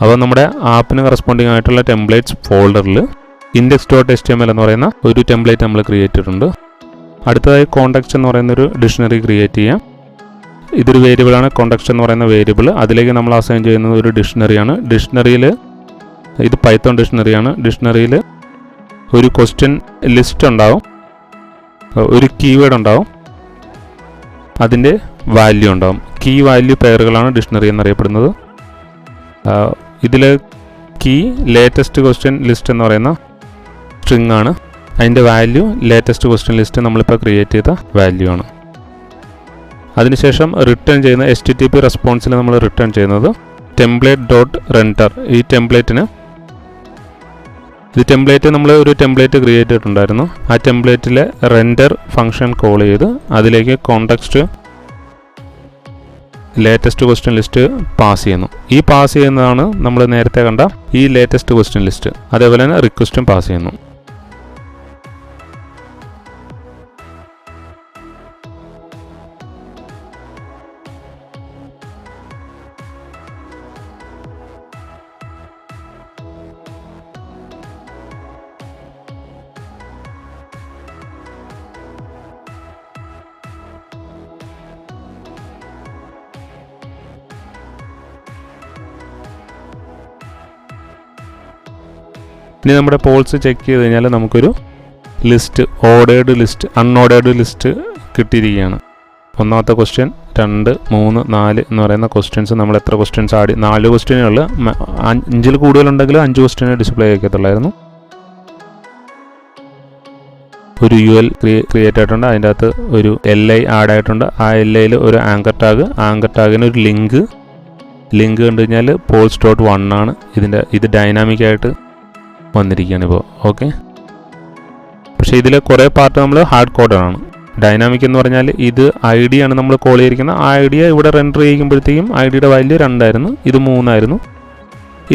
S1: അപ്പോൾ നമ്മുടെ ആപ്പിന് കറസ്പോണ്ടിങ് ആയിട്ടുള്ള ടെംപ്ലേറ്റ്സ് ഫോൾഡറിൽ index.html എന്ന് പറയുന്ന ഒരു ടെംപ്ലേറ്റ് നമ്മൾ ക്രിയേറ്റ് ചെയ്തിട്ടുണ്ട്. അടുത്തതായി കോണ്ടെക്സ്റ്റ് എന്ന് പറയുന്ന ഒരു ഡിക്ഷണറി ക്രിയേറ്റ് ചെയ്യാം. ഇതൊരു വേരിയബിളാണ്, കോണ്ടെക്സ്റ്റ് എന്ന് പറയുന്ന വേരിയബിൾ. അതിലേക്ക് നമ്മൾ അസൈൻ ചെയ്യുന്നത് ഒരു ഡിക്ഷണറിയാണ്. ഡിക്ഷണറിയിൽ ഇത് പൈത്തോൺ ഡിക്ഷണറിയാണ്. ഡിക്ഷണറിയിൽ ഒരു ക്വസ്റ്റ്യൻ ലിസ്റ്റ് ഉണ്ടാവും, ഒരു കീവേഡ് ഉണ്ടാവും, അതിൻ്റെ വാല്യൂ ഉണ്ടാവും. കീ വാല്യൂ പെയറുകളാണ് ഡിക്ഷണറി എന്നറിയപ്പെടുന്നത്. ഇതിൽ കീ ലേറ്റസ്റ്റ് ക്വസ്റ്റ്യൻ ലിസ്റ്റ് എന്ന് പറയുന്ന സ്ട്രിങ് ആണ്. അതിൻ്റെ വാല്യൂ ലേറ്റസ്റ്റ് ക്വസ്റ്റ്യൻ ലിസ്റ്റ് നമ്മളിപ്പോൾ ക്രിയേറ്റ് ചെയ്ത വാല്യൂ ആണ്. അതിനുശേഷം റിട്ടേൺ ചെയ്യുന്ന HTTP റെസ്പോൺസിൽ നമ്മൾ റിട്ടേൺ ചെയ്യുന്നത് ടെംപ്ലേറ്റ് ഡോട്ട് റെൻഡർ. ഈ ടെംപ്ലേറ്റിന് നമ്മൾ ഒരു ടെംപ്ലേറ്റ് ക്രിയേറ്റ് ചെയ്തിട്ടുണ്ടായിരുന്നു. ആ ടെംപ്ലേറ്റിലെ റെൻഡർ ഫംഗ്ഷൻ കോൾ ചെയ്ത് അതിലേക്ക് context latest question list pass ചെയ്യുന്നു. ഈ പാസ് ചെയ്യുന്നതാണ് നമ്മൾ നേരത്തെ കണ്ട ഈ ലേറ്റസ്റ്റ് ക്വസ്റ്റ്യൻ ലിസ്റ്റ്. അതേപോലെ തന്നെ റിക്വസ്റ്റും പാസ് ചെയ്യുന്നു. ഇനി നമ്മുടെ പോൾസ് ചെക്ക് ചെയ്ത് കഴിഞ്ഞാൽ നമുക്കൊരു list, ordered list, unordered list കിട്ടിയിരിക്കുകയാണ്. ഒന്നാമത്തെ ക്വസ്റ്റ്യൻ, 2, 3, 4 എന്ന് പറയുന്ന ക്വസ്റ്റ്യൻസ് നമ്മൾ എത്ര ക്വസ്റ്റ്യൻസ് 4 ക്വസ്റ്റ്യനുകൾ, 5-ൽ കൂടുതലുണ്ടെങ്കിൽ 5 ക്വസ്റ്റ്യൻ ഡിസ്പ്ലേ ചെയ്യത്തുള്ളായിരുന്നു. ഒരു UL ക്രിയേറ്റ് ആയിട്ടുണ്ട്. അതിൻ്റെ അകത്ത് ഒരു LI ആഡ് ആയിട്ടുണ്ട്. ആ LIയിൽ ഒരു ആങ്കർ ടാഗിന് ഒരു ലിങ്ക് കണ്ടു കഴിഞ്ഞാൽ pols.1 ആണ്. ഇത് ഡൈനാമിക്കായിട്ട് വന്നിരിക്കുകയാണ് ഇപ്പോൾ. ഓക്കെ, പക്ഷേ ഇതിൽ കുറേ പാർട്ട് നമ്മൾ ഹാർഡ് കോഡാണ്. ഡൈനാമിക് എന്ന് പറഞ്ഞാൽ ഇത് ID ആണ് നമ്മൾ കോൾ ചെയ്തിരിക്കുന്നത്. ആ ID ഇവിടെ റെൻഡർ ചെയ്യിക്കുമ്പോഴത്തേക്കും IDയുടെ വാല്യൂ 2 ആയിരുന്നു, ഇത് 3 ആയിരുന്നു,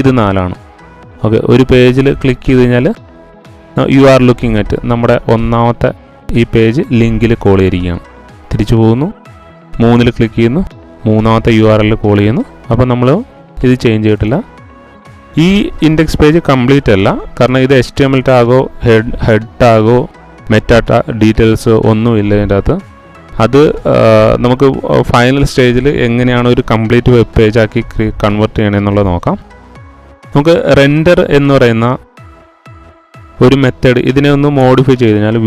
S1: ഇത് 4 ആണ്. ഓക്കെ, ഒരു പേജിൽ ക്ലിക്ക് ചെയ്ത് കഴിഞ്ഞാൽ യു ആർ ലുക്കിംഗ് അറ്റ് നമ്മുടെ ഒന്നാമത്തെ ഈ പേജ് ലിങ്കിൽ കോൾ ചെയ്തിരിക്കുകയാണ്. തിരിച്ചു പോകുന്നു, 3-ൽ ക്ലിക്ക് ചെയ്യുന്നു, മൂന്നാമത്തെ URL കോൾ ചെയ്യുന്നു. അപ്പോൾ നമ്മൾ ഇത് ചേഞ്ച് ചെയ്തിട്ടില്ല. ഈ ഇൻഡെക്സ് പേജ് കംപ്ലീറ്റ് അല്ല, കാരണം ഇത് HTML ടാഗോ ഹെഡ് ടാഗോ മെറ്റാ ഡീറ്റെയിൽസ് ഒന്നുമില്ല ഇതിൻ്റെ അകത്ത്. അത് നമുക്ക് ഫൈനൽ സ്റ്റേജിൽ എങ്ങനെയാണ് ഒരു കംപ്ലീറ്റ് വെബ് പേജ് ആക്കി കൺവേർട്ട് ചെയ്യണമെന്നുള്ളത് നോക്കാം. നമുക്ക് റെൻഡർ എന്ന് പറയുന്ന ഒരു മെത്തേഡ്, ഇതിനെ ഒന്ന് മോഡിഫൈ ചെയ്ത് കഴിഞ്ഞാൽ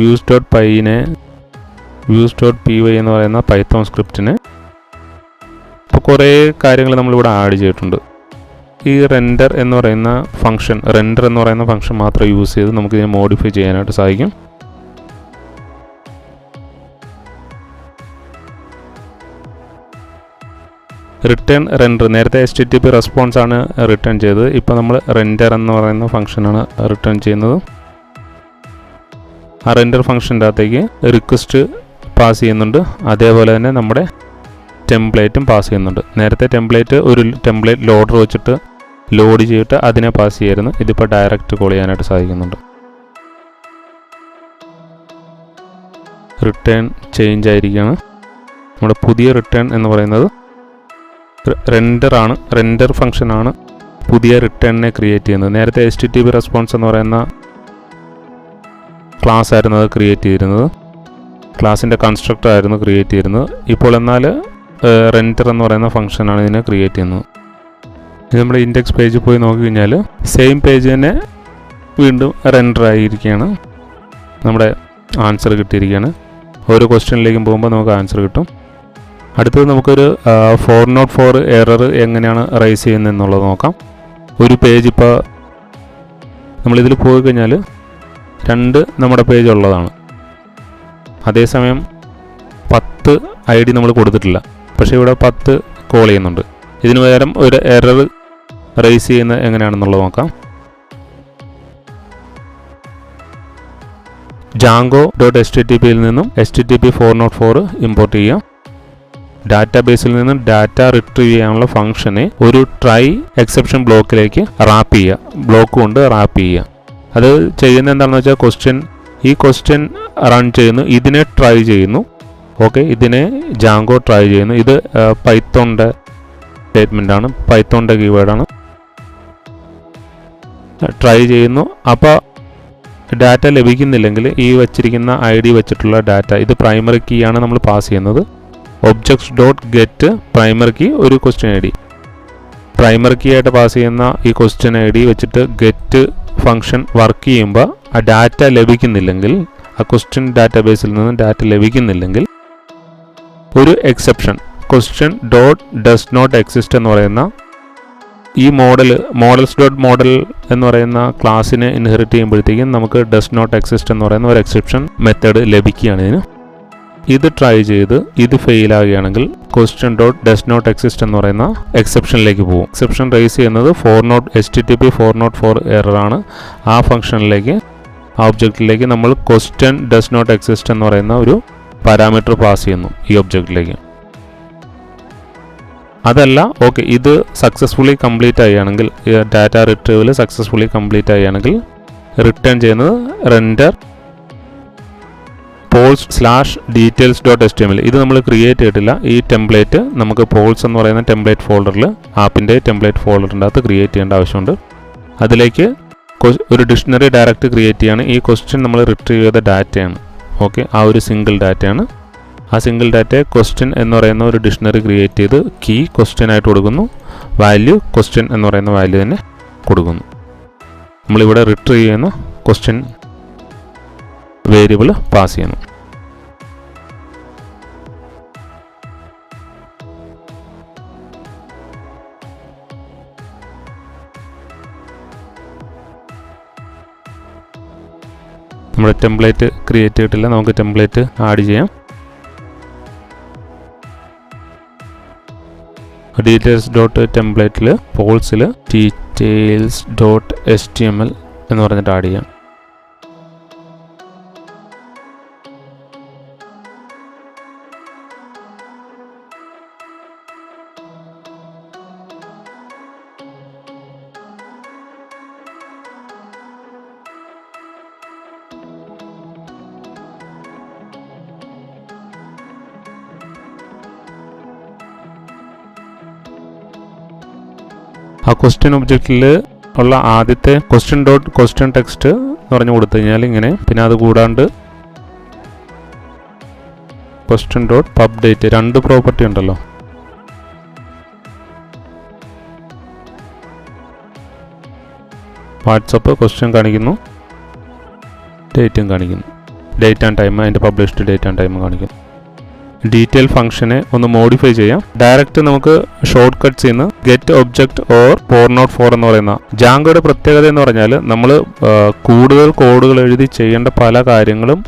S1: views.py എന്ന് പറയുന്ന പൈത്തോൺ സ്ക്രിപ്റ്റിനെ ഇപ്പോൾ കുറേ കാര്യങ്ങൾ നമ്മളിവിടെ ആഡ് ചെയ്തിട്ടുണ്ട്. ഈ റെൻഡർ എന്ന് പറയുന്ന ഫംഗ്ഷൻ മാത്രം യൂസ് ചെയ്ത് നമുക്കിതിനെ മോഡിഫൈ ചെയ്യാനായിട്ട് സാധിക്കും. റിട്ടേൺ റെൻഡർ, നേരത്തെ HTTP റെസ്പോൺസ് ആണ് റിട്ടേൺ ചെയ്തത്. ഇപ്പോൾ നമ്മൾ റെൻഡർ എന്ന് പറയുന്ന ഫംഗ്ഷനാണ് റിട്ടേൺ ചെയ്യുന്നത്. ആ റെൻഡർ ഫംഗ്ഷൻ്റെ അകത്തേക്ക് റിക്വസ്റ്റ് പാസ് ചെയ്യുന്നുണ്ട്, അതേപോലെ തന്നെ നമ്മുടെ ടെംപ്ലേറ്റും പാസ് ചെയ്യുന്നുണ്ട്. നേരത്തെ ഒരു ടെംപ്ലേറ്റ് ലോഡർ വെച്ചിട്ട് ലോഡ് ചെയ്തിട്ട് അതിനെ പാസ് ചെയ്യായിരുന്നു. ഇതിപ്പോൾ ഡയറക്റ്റ് കോൾ ചെയ്യാനായിട്ട് സാധിക്കുന്നുണ്ട്. റിട്ടേൺ ചേഞ്ച് ആയിരിക്കുകയാണ്. നമ്മുടെ പുതിയ റിട്ടേൺ എന്ന് പറയുന്നത് റെൻഡർ ഫംഗ്ഷനാണ് പുതിയ റിട്ടേണിനെ ക്രിയേറ്റ് ചെയ്യുന്നത്. നേരത്തെ HTTP റെസ്പോൺസ് എന്ന് പറയുന്ന ക്ലാസ് ആയിരുന്നു അത് ക്രിയേറ്റ് ചെയ്തിരുന്നത്, ക്ലാസിൻ്റെ കൺസ്ട്രക്ടർ ആയിരുന്നു ക്രിയേറ്റ് ചെയ്തിരുന്നത്. ഇപ്പോൾ എന്നാൽ റെൻഡർ എന്ന് പറയുന്ന ഫംഗ്ഷനാണ് ഇതിനെ ക്രിയേറ്റ് ചെയ്യുന്നത്. ഇത് നമ്മുടെ ഇൻഡെക്സ് പേജിൽ പോയി നോക്കിക്കഴിഞ്ഞാൽ സെയിം പേജ് തന്നെ വീണ്ടും റെൻഡർ ആയിരിക്കുകയാണ്. നമ്മുടെ ആൻസർ കിട്ടിയിരിക്കുകയാണ്. ഓരോ ക്വസ്റ്റ്യനിലേക്കും പോകുമ്പോൾ നമുക്ക് ആൻസർ കിട്ടും. അടുത്തത് നമുക്കൊരു 404 എറർ എങ്ങനെയാണ് റൈസ് ചെയ്യുന്നത് എന്നുള്ളത് നോക്കാം. ഒരു പേജ് ഇപ്പോൾ നമ്മളിതിൽ പോയി കഴിഞ്ഞാൽ 2 നമ്മുടെ പേജ് ഉള്ളതാണ്. അതേസമയം 10 ID നമ്മൾ കൊടുത്തിട്ടില്ല, പക്ഷേ ഇവിടെ 10 കോൾ ചെയ്യുന്നുണ്ട്. ഇതിന് പകരം ഒരു എറർ റൈസ് ചെയ്യുന്നത് എങ്ങനെയാണെന്നുള്ളത് നോക്കാം. Django.html നിന്നും HTTP 404 ഇമ്പോർട്ട് ചെയ്യാം. ഡാറ്റാബേസിൽ നിന്നും ഡാറ്റ റിട്രീവ് ചെയ്യാനുള്ള ഫംഗ്ഷനെ ഒരു ട്രൈ എക്സെപ്ഷൻ ബ്ലോക്കിലേക്ക് ബ്ലോക്ക് കൊണ്ട് റാപ്പ് ചെയ്യുക. അത് ചെയ്യുന്നത് എന്താണെന്ന് വെച്ചാൽ ഈ ക്വസ്റ്റ്യൻ റൺ ചെയ്യുന്നു, ഇതിനെ ട്രൈ ചെയ്യുന്നു. ഓക്കെ, ഇതിനെ ജാങ്കോ ട്രൈ ചെയ്യുന്നു. ഇത് പൈത്തോണിൻ്റെ സ്റ്റേറ്റ്മെൻ്റാണ്, പൈത്തോണിൻ്റെ കീവേഡാണ്. ട്രൈ ചെയ്യുന്നു. അപ്പോൾ ഡാറ്റ ലഭിക്കുന്നില്ലെങ്കിൽ ഈ വച്ചിരിക്കുന്ന ID വെച്ചിട്ടുള്ള ഡാറ്റ, ഇത് പ്രൈമറി കീ ആണ് നമ്മൾ പാസ് ചെയ്യുന്നത്. Objects dot get primary key ഒരു question I D. Primary key ആയിട്ട് പാസ് ചെയ്യുന്ന ഈ ക്വസ്റ്റ്യൻ ഐ ഡി വെച്ചിട്ട് ഗെറ്റ് ഫംഗ്ഷൻ വർക്ക് ചെയ്യുമ്പോൾ ആ ഡാറ്റ ലഭിക്കുന്നില്ലെങ്കിൽ, ആ ക്വസ്റ്റ്യൻ ഡാറ്റാബേസിൽ നിന്ന് ഡാറ്റ ലഭിക്കുന്നില്ലെങ്കിൽ ഒരു exception question dot does not exist എന്ന് പറയുന്ന ഈ മോഡൽസ് ഡോട്ട് മോഡൽ എന്ന് പറയുന്ന ക്ലാസ്സിനെ ഇൻഹെറിറ്റ് ചെയ്യുമ്പോഴത്തേക്കും നമുക്ക് ഡസ് നോട്ട് എക്സിസ്റ്റ് എന്ന് പറയുന്ന ഒരു എക്സെപ്ഷൻ മെത്തേഡ് ലഭിക്കുകയാണ് ഇതിന്. ഇത് ട്രൈ ചെയ്ത് ഇത് ഫെയിൽ ആകുകയാണെങ്കിൽ question dot does not exist എന്ന് പറയുന്ന എക്സെപ്ഷനിലേക്ക് പോകും. എക്സെപ്ഷൻ റേസ് ചെയ്യുന്നത് HTTP 404 എററാണ്. ആ ഫംഗ്ഷനിലേക്ക്, ആ ഒബ്ജക്റ്റിലേക്ക് നമ്മൾ ക്വസ്റ്റ്യൻ ഡസ് നോട്ട് എക്സിസ്റ്റ് എന്ന് പറയുന്ന ഒരു പാരാമീറ്റർ പാസ് ചെയ്യുന്നു ഈ ഒബ്ജക്റ്റിലേക്ക്. അതല്ല, ഓക്കെ, ഇത് സക്സസ്ഫുള്ളി കംപ്ലീറ്റ് ആവുകയാണെങ്കിൽ, ഡാറ്റ റിട്രീവൽ സക്സസ്ഫുള്ളി കംപ്ലീറ്റ് ആവുകയാണെങ്കിൽ റിട്ടേൺ ചെയ്യുന്നത് റെൻഡർ pols/details.html. ഇത് നമ്മൾ ക്രിയേറ്റ് ചെയ്തിട്ടില്ല. ഈ ടെംപ്ലേറ്റ് നമുക്ക് പോൾസ് എന്ന് പറയുന്ന ടെംപ്ലേറ്റ് ഫോൾഡറിൽ, ആപ്പിൻ്റെ ടെംപ്ലേറ്റ് ഫോൾഡറിൻ്റെ അകത്ത് ക്രിയേറ്റ് ചെയ്യേണ്ട ആവശ്യമുണ്ട്. അതിലേക്ക് ഒരു ഡിക്ഷണറി ഡയറക്റ്റ് ക്രിയേറ്റ് ചെയ്യാണ്. ഈ ക്വസ്റ്റ്യൻ നമ്മൾ റിട്രീവ് ചെയ്ത ഡാറ്റയാണ്. ഓക്കെ, ആ ഒരു സിംഗിൾ ഡാറ്റയാണ്. ആ സിംഗിൾ ഡാറ്റയെ ക്വസ്റ്റ്യൻ എന്ന് പറയുന്ന ഒരു ഡിക്ഷണറി ക്രിയേറ്റ് ചെയ്ത് കീ ക്വസ്റ്റ്യൻ ആയിട്ട് കൊടുക്കുന്നു, വാല്യൂ ക്വസ്റ്റ്യൻ എന്ന് പറയുന്ന വാല്യൂ തന്നെ കൊടുക്കുന്നു. നമ്മളിവിടെ റിട്രീവ് ചെയ്യുന്ന ക്വസ്റ്റ്യൻ വേരിയബിൾ പാസ് ചെയ്യുന്നു. നമ്മുടെ ടെംപ്ലേറ്റ് ക്രിയേറ്റ് ചെയ്തിട്ടില്ല, നമുക്ക് ടെംപ്ലേറ്റ് ആഡ് ചെയ്യാം. ഡീറ്റെയിൽസ് ഡോട്ട് ടെംപ്ലേറ്റിൽ പോൾസിൽ details.html എന്ന് പറഞ്ഞിട്ട് ആഡ് ചെയ്യാം. ആ ക്വസ്റ്റ്യൻ ഒബ്ജക്റ്റിൽ ഉള്ള ആദ്യത്തെ ക്വസ്റ്റ്യൻ ഡോട്ട് ക്വസ്റ്റ്യൻ ടെക്സ്റ്റ് എന്ന് പറഞ്ഞു കൊടുത്തു കഴിഞ്ഞാൽ ഇങ്ങനെ, പിന്നെ അത് കൂടാണ്ട് ക്വസ്റ്റ്യൻ ഡോട്ട് പബ് ഡേറ്റ്, രണ്ട് പ്രോപ്പർട്ടി ഉണ്ടല്ലോ. വാട്സപ്പ് ക്വസ്റ്റ്യൻ കാണിക്കുന്നു, ഡേറ്റും കാണിക്കുന്നു, ഡേറ്റ് ആൻഡ് ടൈം, അതിൻ്റെ പബ്ലിഷ്ഡ് ഡേറ്റ് ആൻഡ് ടൈം കാണിക്കുന്നു. ഡീറ്റെയിൽ ഫംഗ്ഷനെ ഒന്ന് മോഡിഫൈ ചെയ്യാം. ഡയറക്റ്റ് നമുക്ക് ഷോർട്ട് കട്ട്സ് നിന്ന് ഗെറ്റ് ഒബ്ജക്റ്റ് ഓർ 404 എന്ന് പറയുന്ന ജാങ്കോയുടെ പ്രത്യേകത എന്ന് പറഞ്ഞാൽ നമ്മൾ കൂടുതൽ കോഡുകൾ എഴുതി ചെയ്യേണ്ട പല കാര്യങ്ങളും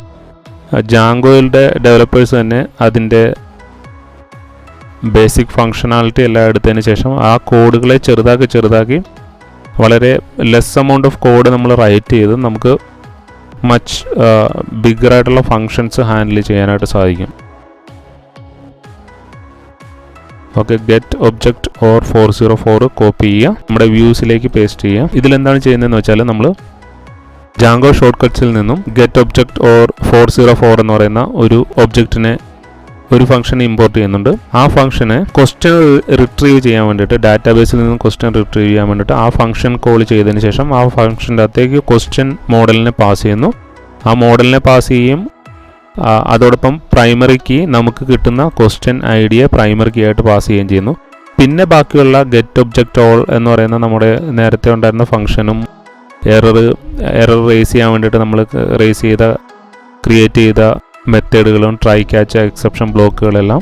S1: ജാങ്കോയുടെ ഡെവലപ്പേഴ്സ് തന്നെ അതിൻ്റെ ബേസിക് ഫങ്ഷനാലിറ്റി എല്ലാം എടുത്തതിന് ശേഷം ആ കോഡുകളെ ചെറുതാക്കി വളരെ ലെസ് എമൗണ്ട് ഓഫ് കോഡ് നമ്മൾ റൈറ്റ് ചെയ്ത് നമുക്ക് മച്ച് ബിഗറായിട്ടുള്ള ഫങ്ഷൻസ് ഹാൻഡിൽ ചെയ്യാനായിട്ട് സാധിക്കും. Okay, get object or 404 copy ചെയ്യുക, നമ്മുടെ വ്യൂസിലേക്ക് പേസ്റ്റ് ചെയ്യുക. ഇതിലെന്താണ് ചെയ്യുന്നതെന്ന് വെച്ചാൽ നമ്മൾ ജാങ്കോ ഷോർട്ട് കട്ട്സിൽ നിന്നും ഗെറ്റ് ഒബ്ജക്റ്റ് ഓർ 404 എന്ന് പറയുന്ന ഒരു ഒബ്ജക്റ്റിനെ, ഒരു ഫംഗ്ഷൻ ഇമ്പോർട്ട് ചെയ്യുന്നുണ്ട്. ആ ഫംഗ്ഷനെ ക്വസ്റ്റ്യൻ റിട്രീവ് ചെയ്യാൻ വേണ്ടിയിട്ട്, ഡാറ്റാബേസിൽ നിന്നും ക്വസ്റ്റ്യൻ റിട്രീവ് ചെയ്യാൻ വേണ്ടിയിട്ട് ആ ഫംഗ്ഷൻ കോൾ ചെയ്തതിന് ശേഷം ആ ഫംഗ്ഷൻ്റെ അകത്തേക്ക് ക്വസ്റ്റ്യൻ മോഡലിനെ പാസ് ചെയ്യുന്നു. ആ മോഡലിനെ പാസ് ചെയ്യും. അതോടൊപ്പം പ്രൈമറി കീ നമുക്ക് കിട്ടുന്ന ക്വസ്റ്റ്യൻ ഐ ഡിയെ പ്രൈമറി കീ ആയിട്ട് പാസ് ചെയ്യുകയും ചെയ്യുന്നു. പിന്നെ ബാക്കിയുള്ള ഗെറ്റ് ഒബ്ജക്റ്റ് ഓൾ എന്ന് പറയുന്ന നമ്മുടെ നേരത്തെ ഉണ്ടായിരുന്ന ഫംഗ്ഷനും എറർ റേസ് ചെയ്യാൻ വേണ്ടിയിട്ട് നമ്മൾ ക്രിയേറ്റ് ചെയ്ത മെത്തേഡുകളും ട്രൈ ക്യാച്ച് എക്സെപ്ഷൻ ബ്ലോക്കുകളെല്ലാം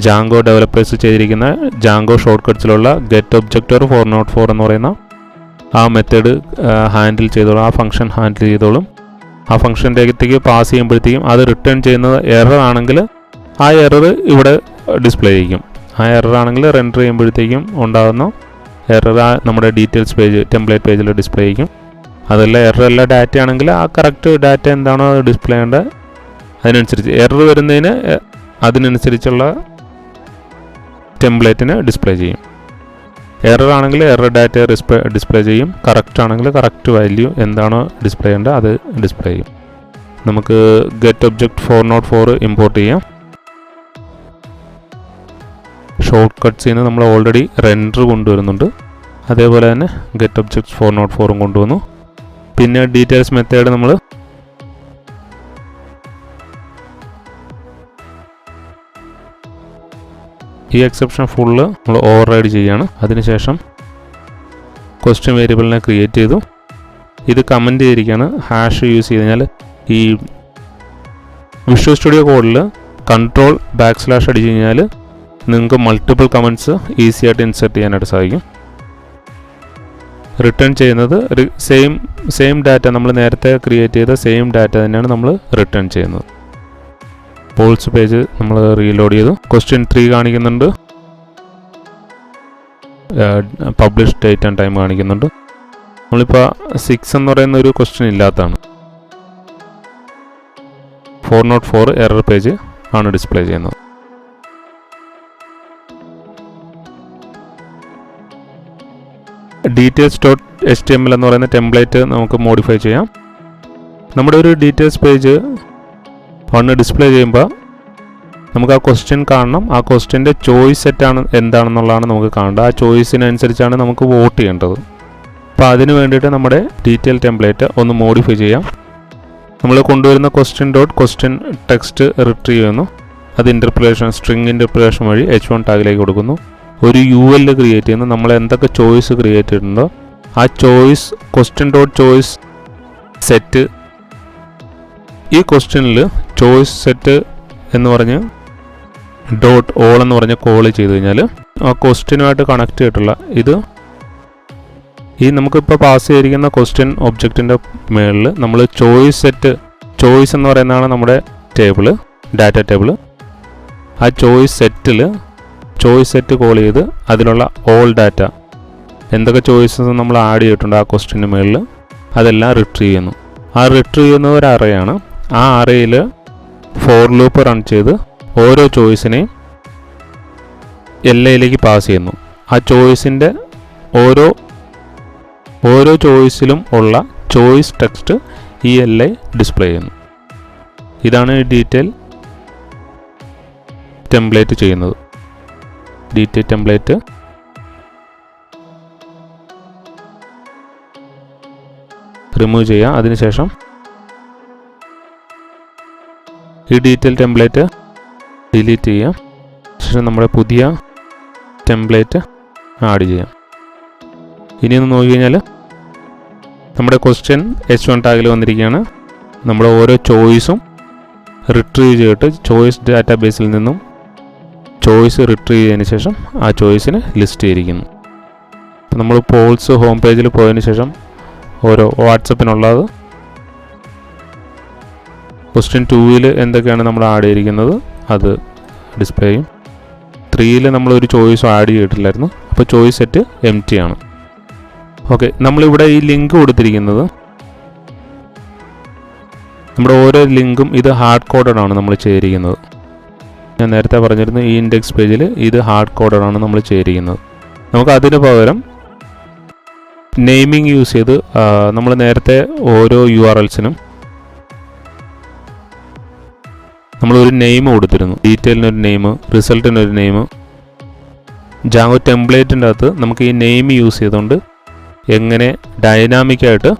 S1: ജാങ്കോ ഡെവലപ്പേഴ്സ് ചെയ്തിരിക്കുന്ന ജാങ്കോ ഷോർട്ട് കട്ട്സിലുള്ള ഗെറ്റ് ഒബ്ജക്റ്റ് ഓർ 404 എന്ന് പറയുന്ന ആ മെത്തേഡ് ഹാൻഡിൽ ചെയ്തോളും, ആ ഫംഗ്ഷൻ ഹാൻഡിൽ ചെയ്തോളും. ആ ഫംഗ്ഷൻ്റെ അകത്തേക്ക് പാസ് ചെയ്യുമ്പോഴത്തേക്കും അത് റിട്ടേൺ ചെയ്യുന്നത് എറർ ആണെങ്കിൽ ആ എറർ ഇവിടെ ഡിസ്പ്ലേ ചെയ്യും. ആ എറർ ആണെങ്കിൽ റെൻഡർ ചെയ്യുമ്പോഴത്തേക്കും ഉണ്ടാകുന്ന എറർ നമ്മുടെ ഡീറ്റെയിൽസ് പേജ്, ടെംപ്ലേറ്റ് പേജിൽ ഡിസ്പ്ലേ ചെയ്യും. അതല്ല എറർ എല്ലാ ഡാറ്റ ആണെങ്കിൽ ആ കറക്റ്റ് ഡാറ്റ എന്താണോ അത് ഡിസ്പ്ലേ ചെയ്യേണ്ടത് അതിനനുസരിച്ച്, എറർ വരുന്നതിന് അതിനനുസരിച്ചുള്ള ടെംപ്ലേറ്റിന് ഡിസ്പ്ലേ ചെയ്യും. എറർ ആണെങ്കിൽ എറർ ഡാറ്റ ഡിസ്പ്ലേ ചെയ്യും. കറക്റ്റ് ആണെങ്കിൽ കറക്റ്റ് വാല്യൂ എന്താണോ ഡിസ്പ്ലേ ചെയ്യേണ്ടത് അത് ഡിസ്പ്ലേ ചെയ്യും. നമുക്ക് ഗെറ്റ് ഒബ്ജക്റ്റ് 404 ഇമ്പോർട്ട് ചെയ്യാം. ഷോർട്ട് കട്ട്സിൽ നിന്ന് നമ്മൾ ഓൾറെഡി റെൻഡർ കൊണ്ടുവരുന്നുണ്ട്. അതേപോലെ തന്നെ ഗെറ്റ് ഒബ്ജക്റ്റ് 404 കൊണ്ടുവന്നു. പിന്നെ ഡീറ്റെയിൽസ് മെത്തേഡ് നമ്മൾ ഈ എക്സെപ്ഷൻ ഫുള്ള് നമ്മൾ ഓവർ റൈഡ് ചെയ്യുകയാണ്. അതിനുശേഷം ക്വസ്റ്റ്യൻ വേരിയബിളിനെ ക്രിയേറ്റ് ചെയ്തു. ഇത് കമൻറ്റ് ചെയ്തിരിക്കുകയാണ്. ഹാഷ് യൂസ് ചെയ്ത് കഴിഞ്ഞാൽ ഈ വിഷ്വൽ സ്റ്റുഡിയോ കോഡിൽ Ctrl// അടിച്ചു കഴിഞ്ഞാൽ നിങ്ങൾക്ക് മൾട്ടിപ്പിൾ കമൻറ്റ്സ് ഈസി ആയിട്ട് ഇൻസെർട്ട് ചെയ്യാനായിട്ട് സാധിക്കും. റിട്ടേൺ ചെയ്യുന്നത് സെയിം ഡാറ്റ, നമ്മൾ നേരത്തെ ക്രിയേറ്റ് ചെയ്ത സെയിം ഡാറ്റ തന്നെയാണ് നമ്മൾ റിട്ടേൺ ചെയ്യുന്നത്. പോൾസ് പേജ് നമ്മൾ റീലോഡ് ചെയ്തു. ക്വസ്റ്റ്യൻ 3 കാണിക്കുന്നുണ്ട്, പബ്ലിഷ് ഡേറ്റ് ആൻഡ് ടൈം കാണിക്കുന്നുണ്ട്. നമ്മളിപ്പോൾ 6 എന്ന് പറയുന്ന ഒരു ക്വസ്റ്റ്യൻ ഇല്ലാത്തതാണ്. 404 എറർ പേജ് ആണ് ഡിസ്പ്ലേ ചെയ്യുന്നത്. details.html എന്ന് പറയുന്ന ടെംപ്ലേറ്റ് നമുക്ക് മോഡിഫൈ ചെയ്യാം. നമ്മുടെ ഒരു ഡീറ്റെയിൽസ് പേജ് ഒന്ന് ഡിസ്പ്ലേ ചെയ്യുമ്പോൾ നമുക്ക് ആ ക്വസ്റ്റ്യൻ കാണണം. ആ ക്വസ്റ്റ്യൻ്റെ ചോയ്സ് സെറ്റാണ് എന്താണെന്നുള്ളതാണ് നമുക്ക് കാണേണ്ടത്. ആ ചോയ്സിനനുസരിച്ചാണ് നമുക്ക് വോട്ട് ചെയ്യേണ്ടത്. അപ്പോൾ അതിന് വേണ്ടിയിട്ട് നമ്മുടെ ഡീറ്റെയിൽ ടെംപ്ലേറ്റ് ഒന്ന് മോഡിഫൈ ചെയ്യാം. നമ്മൾ കൊണ്ടുവരുന്ന ക്വസ്റ്റ്യൻ ടെക്സ്റ്റ് റിട്രീവ് ചെയ്യുന്നു. അത് സ്ട്രിങ് ഇൻ്റർപ്രിലേഷൻ വഴി h1 ടാഗിലേക്ക് കൊടുക്കുന്നു. ഒരു UL ക്രിയേറ്റ് ചെയ്യുന്നു. നമ്മൾ എന്തൊക്കെ ചോയ്സ് ക്രിയേറ്റ് ചെയ്തിട്ടുണ്ടോ ആ ചോയ്സ് question.choice സെറ്റ്, ഈ ക്വസ്റ്റ്യനിൽ ചോയ്സ് സെറ്റ് എന്ന് പറഞ്ഞ് .all എന്ന് പറഞ്ഞ് കോൾ ചെയ്ത് കഴിഞ്ഞാൽ ആ ക്വസ്റ്റ്യനുമായിട്ട് കണക്ട് ചെയ്തിട്ടുള്ള ഈ നമുക്കിപ്പോൾ പാസ് ചെയ്തിരിക്കുന്ന ക്വസ്റ്റ്യൻ ഒബ്ജക്റ്റിൻ്റെ മുകളിൽ നമ്മൾ ചോയ്സ് എന്ന് പറയുന്നതാണ് നമ്മുടെ ടേബിള്, ഡാറ്റ ടേബിള്. ആ ചോയ്സ് സെറ്റ് കോൾ ചെയ്ത് അതിലുള്ള ഓൾ ഡാറ്റ, എന്തൊക്കെ ചോയ്സസ് നമ്മൾ ആഡ് ചെയ്തിട്ടുണ്ട് ആ ക്വസ്റ്റ്യന് മുകളിൽ, അതെല്ലാം റിട്രീവ് ചെയ്യുന്നു. ആ റിട്രീവ് ചെയ്യുന്ന ഒരു അറേയാണ്. ആ അറേയിൽ ഫോർ ലൂപ്പ് റൺ ചെയ്ത് ഓരോ ചോയ്സിനെയും LAയിലേക്ക് പാസ് ചെയ്യുന്നു. ആ ചോയ്സിൻ്റെ ഓരോ ചോയ്സിലും ഉള്ള ചോയ്സ് ടെക്സ്റ്റ് ഈ LA ഡിസ്പ്ലേ ചെയ്യുന്നു. ഇതാണ് ഡീറ്റെയിൽ ടെംപ്ലേറ്റ് ചെയ്യുന്നത്. ഡീറ്റെയിൽ ടെംപ്ലേറ്റ് റിമൂവ് ചെയ്യുക. അതിനുശേഷം ഈ ഡീറ്റെയിൽ ടെംപ്ലേറ്റ് ഡിലീറ്റ് ചെയ്യാം. ശേഷം നമ്മുടെ പുതിയ ടെംപ്ലേറ്റ് ആഡ് ചെയ്യാം. ഇനി ഒന്ന് നോക്കി കഴിഞ്ഞാൽ നമ്മുടെ ക്വസ്റ്റ്യൻ h1 ടാഗിൽ വന്നിരിക്കുകയാണ്. നമ്മുടെ ഓരോ ചോയ്സും റിട്രീവ് ചെയ്തിട്ട് ചോയ്സ് ഡാറ്റാബേസിൽ നിന്നും ചോയ്സ് റിട്രീവ് ചെയ്തതിന് ശേഷം ആ ചോയ്സിന് ലിസ്റ്റ് ചെയ്തിരിക്കുന്നു. അപ്പോൾ നമ്മൾ പോൾസ് ഹോം പേജിൽ പോയതിന് ശേഷം ഓരോ വാട്സപ്പിനുള്ളത് ക്വസ്റ്റ്യൻ 2ൽ എന്തൊക്കെയാണ് നമ്മൾ ആഡ് ചെയ്തിരിക്കുന്നത് അത് ഡിസ്പ്ലേ ചെയ്യും. 3ൽ നമ്മളൊരു ചോയ്സും ആഡ് ചെയ്തിട്ടില്ലായിരുന്നു. അപ്പോൾ ചോയ്സ് സെറ്റ് എംപ്റ്റി ആണ്. ഓക്കെ, നമ്മളിവിടെ ഈ ലിങ്ക് കൊടുത്തിരിക്കുന്നത് നമ്മുടെ ഓരോ ലിങ്കും ഇത് ഹാർഡ് കോഡഡ് ആണ് നമ്മൾ ചെയ്തിരിക്കുന്നത്. ഞാൻ നേരത്തെ പറഞ്ഞിരുന്നു ഈ ഇൻഡെക്സ് പേജിൽ ഇത് ഹാർഡ് കോഡഡ് ആണ് നമ്മൾ ചെയ്തിരിക്കുന്നത്. നമുക്ക് അതിന് പകരം നെയിമിംഗ് യൂസ് ചെയ്ത് നമ്മൾ നേരത്തെ ഓരോ URLസിനും നമ്മളൊരു നെയിം കൊടുത്തിരുന്നു. ഡീറ്റെയിലിനൊരു നെയിം, റിസൾട്ടിനൊരു നെയിം. ജാങ്കോ ടെംപ്ലേറ്റിൻ്റെ അകത്ത് നമുക്ക് ഈ നെയിം യൂസ് ചെയ്തുകൊണ്ട് എങ്ങനെ ഡൈനാമിക്കായിട്ട്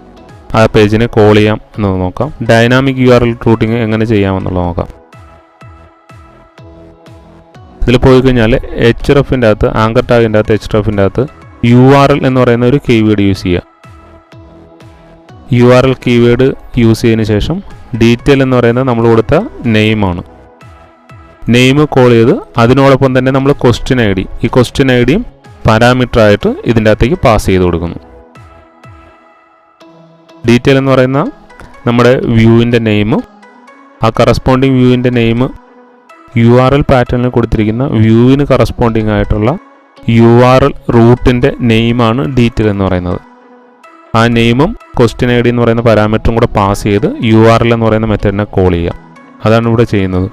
S1: ആ പേജിനെ കോൾ ചെയ്യാം എന്നത് നോക്കാം. ഡൈനാമിക് URL റൂട്ടിങ് എങ്ങനെ ചെയ്യാമെന്നുള്ളത് നോക്കാം. ഇതിൽ പോയി കഴിഞ്ഞാൽ hrefൻ്റെ അകത്ത്, ആങ്കർ ടാഗിൻ്റെ അകത്ത് hrefൻ്റെ അകത്ത് URL എന്ന് പറയുന്ന ഒരു കീവേഡ് യൂസ് ചെയ്യുക. URL കീവേഡ് യൂസ് ചെയ്തതിന് ശേഷം ഡീറ്റെയിൽ എന്ന് പറയുന്നത് നമ്മൾ കൊടുത്ത നെയിമാണ്. നെയിം കോൾ ചെയ്ത് അതിനോടൊപ്പം തന്നെ നമ്മൾ ക്വസ്റ്റ്യൻ ID, ഈ ക്വസ്റ്റ്യൻ IDയും പാരാമീറ്ററായിട്ട് ഇതിൻ്റെ അകത്തേക്ക് പാസ് ചെയ്ത് കൊടുക്കുന്നു. ഡീറ്റെയിൽ എന്ന് പറയുന്ന നമ്മുടെ വ്യൂവിൻ്റെ നെയിം, ആ കറസ്പോണ്ടിങ് വ്യൂവിൻ്റെ നെയിം URL പാറ്റേണിൽ കൊടുത്തിരിക്കുന്ന വ്യൂവിന് കറസ്പോണ്ടിങ് ആയിട്ടുള്ള URL റൂട്ടിൻ്റെ നെയിമാണ് ഡീറ്റെയിൽ എന്ന് പറയുന്നത്. ആ നെയിമും ക്വസ്റ്റ്യൻ ID എന്ന് പറയുന്ന പാരാമീറ്ററും കൂടെ പാസ് ചെയ്ത് URL എന്ന് പറയുന്ന മെത്തേഡിനെ കോൾ ചെയ്യാം. അതാണ് ഇവിടെ ചെയ്യുന്നത്.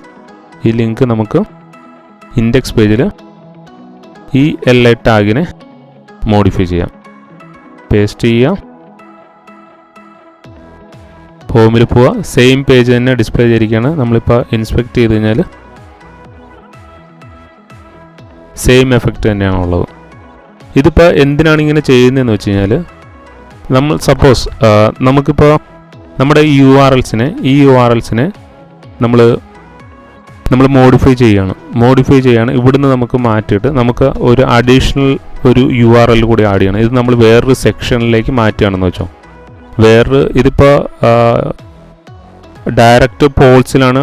S1: ഈ ലിങ്ക് നമുക്ക് ഇൻഡെക്സ് പേജിൽ ഈ LA ടാഗിനെ മോഡിഫൈ ചെയ്യാം. പേസ്റ്റ് ചെയ്യാം. ഹോമിൽ പോവുക. സെയിം പേജ് തന്നെ ഡിസ്പ്ലേ ചെയ്തിരിക്കുകയാണ്. നമ്മളിപ്പോൾ ഇൻസ്പെക്ട് ചെയ്ത് കഴിഞ്ഞാൽ സെയിം എഫക്റ്റ് തന്നെയാണ് ഉള്ളത്. ഇതിപ്പോൾ എന്തിനാണ് ഇങ്ങനെ ചെയ്യുന്നതെന്ന് വെച്ച് കഴിഞ്ഞാൽ നമ്മൾ സപ്പോസ് നമുക്കിപ്പോൾ നമ്മുടെ ഈ URLസിനെ നമ്മൾ നമ്മൾ മോഡിഫൈ ചെയ്യാണ്. ഇവിടുന്ന് നമുക്ക് മാറ്റിയിട്ട് നമുക്ക് ഒരു അഡീഷണൽ ഒരു URL കൂടി ആഡ് ചെയ്യണം. ഇത് നമ്മൾ വേറൊരു സെക്ഷനിലേക്ക് മാറ്റുകയാണെന്ന് വെച്ചോ. ഇതിപ്പോൾ ഡയറക്റ്റ് പോൾസിലാണ്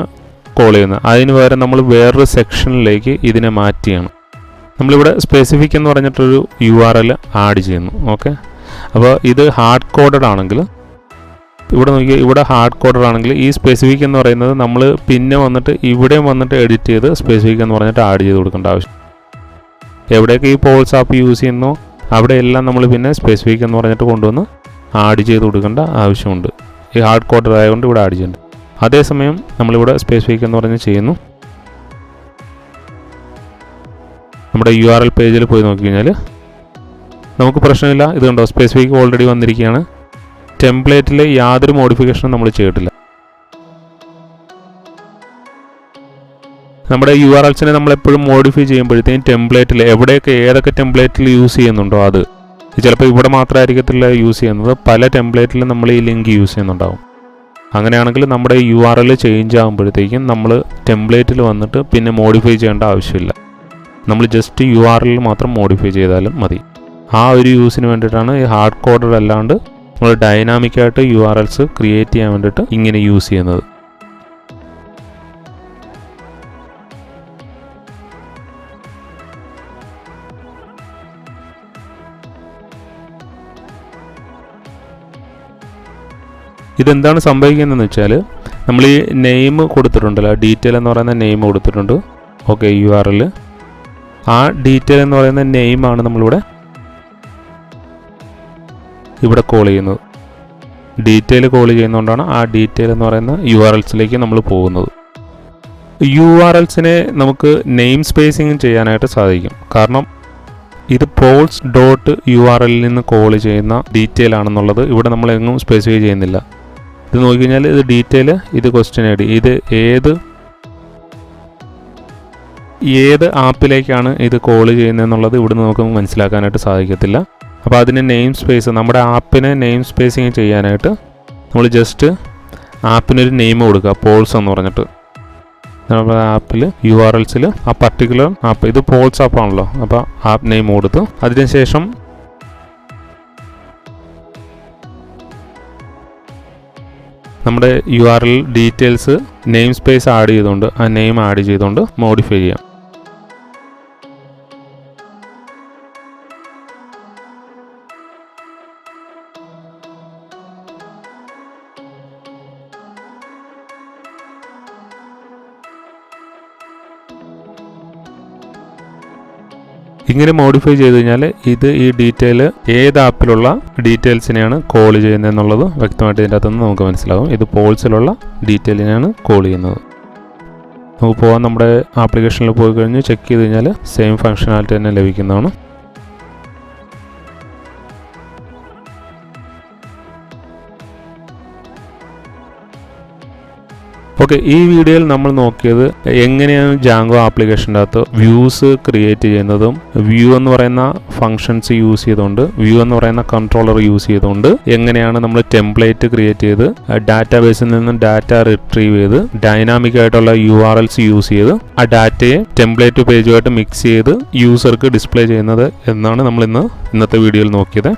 S1: കോൾ ചെയ്യുന്നത്. അതിന് പകരം നമ്മൾ വേറൊരു സെക്ഷനിലേക്ക് ഇതിനെ മാറ്റിയാണ്. നമ്മളിവിടെ സ്പെസിഫിക് എന്ന് പറഞ്ഞിട്ടൊരു URL ആഡ് ചെയ്യുന്നു. ഓക്കെ, അപ്പോൾ ഇത് ഹാർഡ് കോഡഡ് ആണെങ്കിൽ ഇവിടെ നോക്കിയാൽ ഇവിടെ ഹാർഡ് കോഡഡ് ആണെങ്കിൽ ഈ സ്പെസിഫിക് എന്ന് പറയുന്നത് നമ്മൾ പിന്നെ വന്നിട്ട് ഇവിടെയും വന്നിട്ട് എഡിറ്റ് ചെയ്ത് സ്പെസിഫിക് എന്ന് പറഞ്ഞിട്ട് ആഡ് ചെയ്ത് കൊടുക്കേണ്ട ആവശ്യം. എവിടെയൊക്കെ ഈ പോൾസ് ആപ്പ് യൂസ് ചെയ്യുന്നോ അവിടെയെല്ലാം നമ്മൾ പിന്നെ സ്പെസിഫിക് എന്ന് പറഞ്ഞിട്ട് കൊണ്ടുവന്ന് ആഡ് ചെയ്ത് കൊടുക്കേണ്ട ആവശ്യമുണ്ട്. ഈ ഹാർഡ് കോഡഡ് ആയതുകൊണ്ട് ഇവിടെ ആഡ് ചെയ്യുന്നുണ്ട്. അതേസമയം നമ്മളിവിടെ സ്പെസിഫിക് എന്ന് പറഞ്ഞ് ചെയ്യുന്നു. നമ്മുടെ URL പേജിൽ പോയി നോക്കിക്കഴിഞ്ഞാൽ നമുക്ക് പ്രശ്നമില്ല. ഇത് കണ്ടോ, സ്പെസിഫിക് ഓൾറെഡി വന്നിരിക്കുകയാണ്. ടെംപ്ലേറ്റിൽ യാതൊരു മോഡിഫിക്കേഷനും നമ്മൾ ചെയ്തിട്ടില്ല. നമ്മുടെ URLസിനെ നമ്മളെപ്പോഴും മോഡിഫൈ ചെയ്യുമ്പോഴത്തേക്കും ടെംപ്ലേറ്റിൽ എവിടെയൊക്കെ ഏതൊക്കെ ടെംപ്ലേറ്റിൽ യൂസ് ചെയ്യുന്നുണ്ടോ അത് ചിലപ്പോൾ ഇവിടെ മാത്രമായിരിക്കത്തില്ല യൂസ് ചെയ്യുന്നത്, പല ടെംപ്ലേറ്റിലും നമ്മൾ ഈ ലിങ്ക് യൂസ് ചെയ്യുന്നുണ്ടാവും. അങ്ങനെയാണെങ്കിൽ നമ്മുടെ URL ചേഞ്ച് ആകുമ്പോഴത്തേക്കും നമ്മൾ ടെംപ്ലേറ്റിൽ വന്നിട്ട് പിന്നെ മോഡിഫൈ ചെയ്യേണ്ട ആവശ്യമില്ല. നമ്മൾ ജസ്റ്റ് URL മാത്രം മോഡിഫൈ ചെയ്താലും മതി. ആ ഒരു യൂസിന് വേണ്ടിയിട്ടാണ് ഈ ഹാർഡ് കോഡഡ് അല്ലാണ്ട് നമ്മൾ ഡൈനാമിക്കായിട്ട് URLs ക്രിയേറ്റ് ചെയ്യാൻ വേണ്ടിയിട്ട് ഇങ്ങനെ യൂസ് ചെയ്യുന്നത്. ഇതെന്താണ് സംഭവിക്കുന്നതെന്ന് വെച്ചാൽ നമ്മൾ ഈ നെയിം കൊടുത്തിട്ടുണ്ടല്ലോ, ഡീറ്റെയിൽ എന്ന് പറയുന്ന നെയിം കൊടുത്തിട്ടുണ്ട്. ഓക്കെ, URL ആ ഡീറ്റെയിൽ എന്ന് പറയുന്ന നെയിമാണ് നമ്മളിവിടെ കോൾ ചെയ്യുന്നത്. ഡീറ്റെയിൽ കോൾ ചെയ്യുന്നതുകൊണ്ടാണ് ആ ഡീറ്റെയിൽ എന്ന് പറയുന്ന URLസിലേക്ക് നമ്മൾ പോകുന്നത്. URLസിനെ നമുക്ക് നെയിം സ്പേസിങ് ചെയ്യാനായിട്ട് സാധിക്കും. കാരണം ഇത് പോൾസ് .url നിന്ന് കോൾ ചെയ്യുന്ന ഡീറ്റെയിൽ ആണെന്നുള്ളത് ഇവിടെ നമ്മൾ എങ്ങും സ്പെസിഫൈ ചെയ്യുന്നില്ല. ഇത് നോക്കിക്കഴിഞ്ഞാൽ ഇത് ഡീറ്റെയിൽ, ഇത് ക്വസ്റ്റ്യൻ ഐ ഡി, ഇത് ഏത് ആപ്പിലേക്കാണ് ഇത് കോൾ ചെയ്യുന്നതെന്നുള്ളത് ഇവിടുന്ന് നമുക്ക് മനസ്സിലാക്കാനായിട്ട് സാധിക്കത്തില്ല. അപ്പോൾ അതിന് നെയിം സ്പേസ്, നമ്മുടെ ആപ്പിനെ നെയിം സ്പേസിങ് ചെയ്യാനായിട്ട് നമ്മൾ ജസ്റ്റ് ആപ്പിനൊരു നെയിം കൊടുക്കുക, പോൾസ് എന്ന് പറഞ്ഞിട്ട്. നമ്മുടെ ആപ്പിൽ URLസിൽ ആ പർട്ടിക്കുലർ ആപ്പ്, ഇത് പോൾസ് ആപ്പാണല്ലോ, അപ്പോൾ ആപ്പ് നെയിം കൊടുത്ത് അതിനുശേഷം നമ്മുടെ URL details name space add ചെയ്തുകൊണ്ട് ആ നെയിം ആഡ് ചെയ്തുകൊണ്ട് മോഡിഫൈ ചെയ്യാം. ഇങ്ങനെ മോഡിഫൈ ചെയ്ത് കഴിഞ്ഞാൽ ഈ ഡീറ്റെയിൽ ഏത് ആപ്പിലുള്ള ഡീറ്റെയിൽസിനെയാണ് കോൾ ചെയ്യുന്നത് എന്നുള്ളത് വ്യക്തമായിട്ട് ഇതിൻ്റെ അകത്തുനിന്ന് നമുക്ക് മനസ്സിലാവും. ഇത് പോൾസിലുള്ള ഡീറ്റെയിലിനെയാണ് കോൾ ചെയ്യുന്നത്. നമുക്ക് പോകാൻ നമ്മുടെ ആപ്ലിക്കേഷനിൽ പോയി കഴിഞ്ഞ് ചെക്ക് ചെയ്ത് കഴിഞ്ഞാൽ സെയിം ഫങ്ഷനാലിറ്റി തന്നെ ലഭിക്കുന്നതാണ്. ഓക്കെ, ഈ വീഡിയോയിൽ നമ്മൾ നോക്കിയത് എങ്ങനെയാണ് ജാങ്കോ ആപ്ലിക്കേഷൻ്റെ അകത്ത് വ്യൂസ് ക്രിയേറ്റ് ചെയ്യുന്നതും വ്യൂ എന്ന് പറയുന്ന ഫങ്ഷൻസ് യൂസ് ചെയ്തുകൊണ്ട്, വ്യൂ എന്ന് പറയുന്ന കൺട്രോളർ യൂസ് ചെയ്തുകൊണ്ട് എങ്ങനെയാണ് നമ്മൾ ടെംപ്ലേറ്റ് ക്രിയേറ്റ് ചെയ്ത് ഡാറ്റാബേസിൽ നിന്നും ഡാറ്റ റിട്രീവ് ചെയ്ത് ഡൈനാമിക് ആയിട്ടുള്ള URLs യൂസ് ചെയ്ത് ആ ഡാറ്റയെ ടെംപ്ലേറ്റ് പേജുമായിട്ട് മിക്സ് ചെയ്ത് യൂസർക്ക് ഡിസ്പ്ലേ ചെയ്യുന്നത് എന്നാണ് നമ്മൾ ഇന്നത്തെ വീഡിയോയിൽ നോക്കിയത്.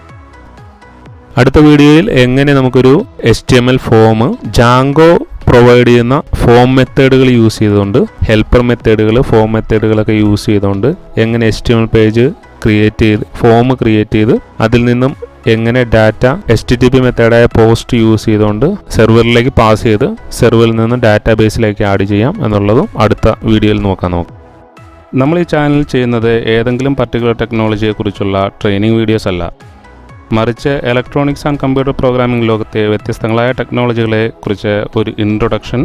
S1: അടുത്ത വീഡിയോയിൽ എങ്ങനെ നമുക്കൊരു HTML ഫോം ജാങ്കോ പ്രൊവൈഡ് ചെയ്യുന്ന ഫോം മെത്തേഡുകൾ യൂസ് ചെയ്തുകൊണ്ട്, ഹെൽപ്പർ മെത്തേഡുകൾ, ഫോം മെത്തേഡുകളൊക്കെ യൂസ് ചെയ്തുകൊണ്ട് എങ്ങനെ HTML പേജ് ഫോം ക്രിയേറ്റ് ചെയ്ത് അതിൽ നിന്നും എങ്ങനെ ഡാറ്റ HTTP മെത്തേഡായ പോസ്റ്റ് യൂസ് ചെയ്തുകൊണ്ട് സെർവറിലേക്ക് പാസ് ചെയ്ത് സെർവറിൽ നിന്ന് ഡാറ്റാബേസിലേക്ക് ആഡ് ചെയ്യാം എന്നുള്ളതും അടുത്ത വീഡിയോയിൽ നോക്കാം. നമ്മൾ ഈ ചാനൽ ചെയ്യുന്നത് ഏതെങ്കിലും പർട്ടിക്കുലർ ടെക്നോളജിയെക്കുറിച്ചുള്ള ട്രെയിനിങ് വീഡിയോസ് അല്ല, മറിച്ച് ഇലക്ട്രോണിക്സ് ആൻഡ് കമ്പ്യൂട്ടർ പ്രോഗ്രാമിംഗ് ലോകത്തെ വ്യത്യസ്തങ്ങളായ ടെക്നോളജികളെ കുറിച്ച് ഒരു ഇൻട്രൊഡക്ഷൻ,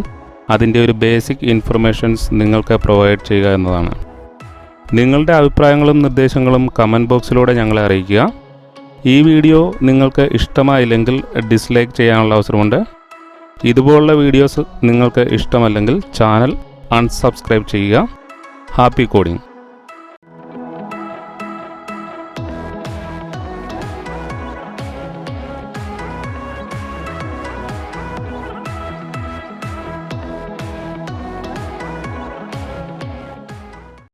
S1: അതിൻ്റെ ഒരു ബേസിക് ഇൻഫർമേഷൻസ് നിങ്ങൾക്ക് പ്രൊവൈഡ് ചെയ്യുക എന്നതാണ്. നിങ്ങളുടെ അഭിപ്രായങ്ങളും നിർദ്ദേശങ്ങളും കമൻറ്റ് ബോക്സിലൂടെ ഞങ്ങളെ അറിയിക്കുക. ഈ വീഡിയോ നിങ്ങൾക്ക് ഇഷ്ടമായില്ലെങ്കിൽ ഡിസ്ലൈക്ക് ചെയ്യാനുള്ള അവസരമുണ്ട്. ഇതുപോലുള്ള വീഡിയോസ് നിങ്ങൾക്ക് ഇഷ്ടമല്ലെങ്കിൽ ചാനൽ അൺസബ്സ്ക്രൈബ് ചെയ്യുക. Happy coding.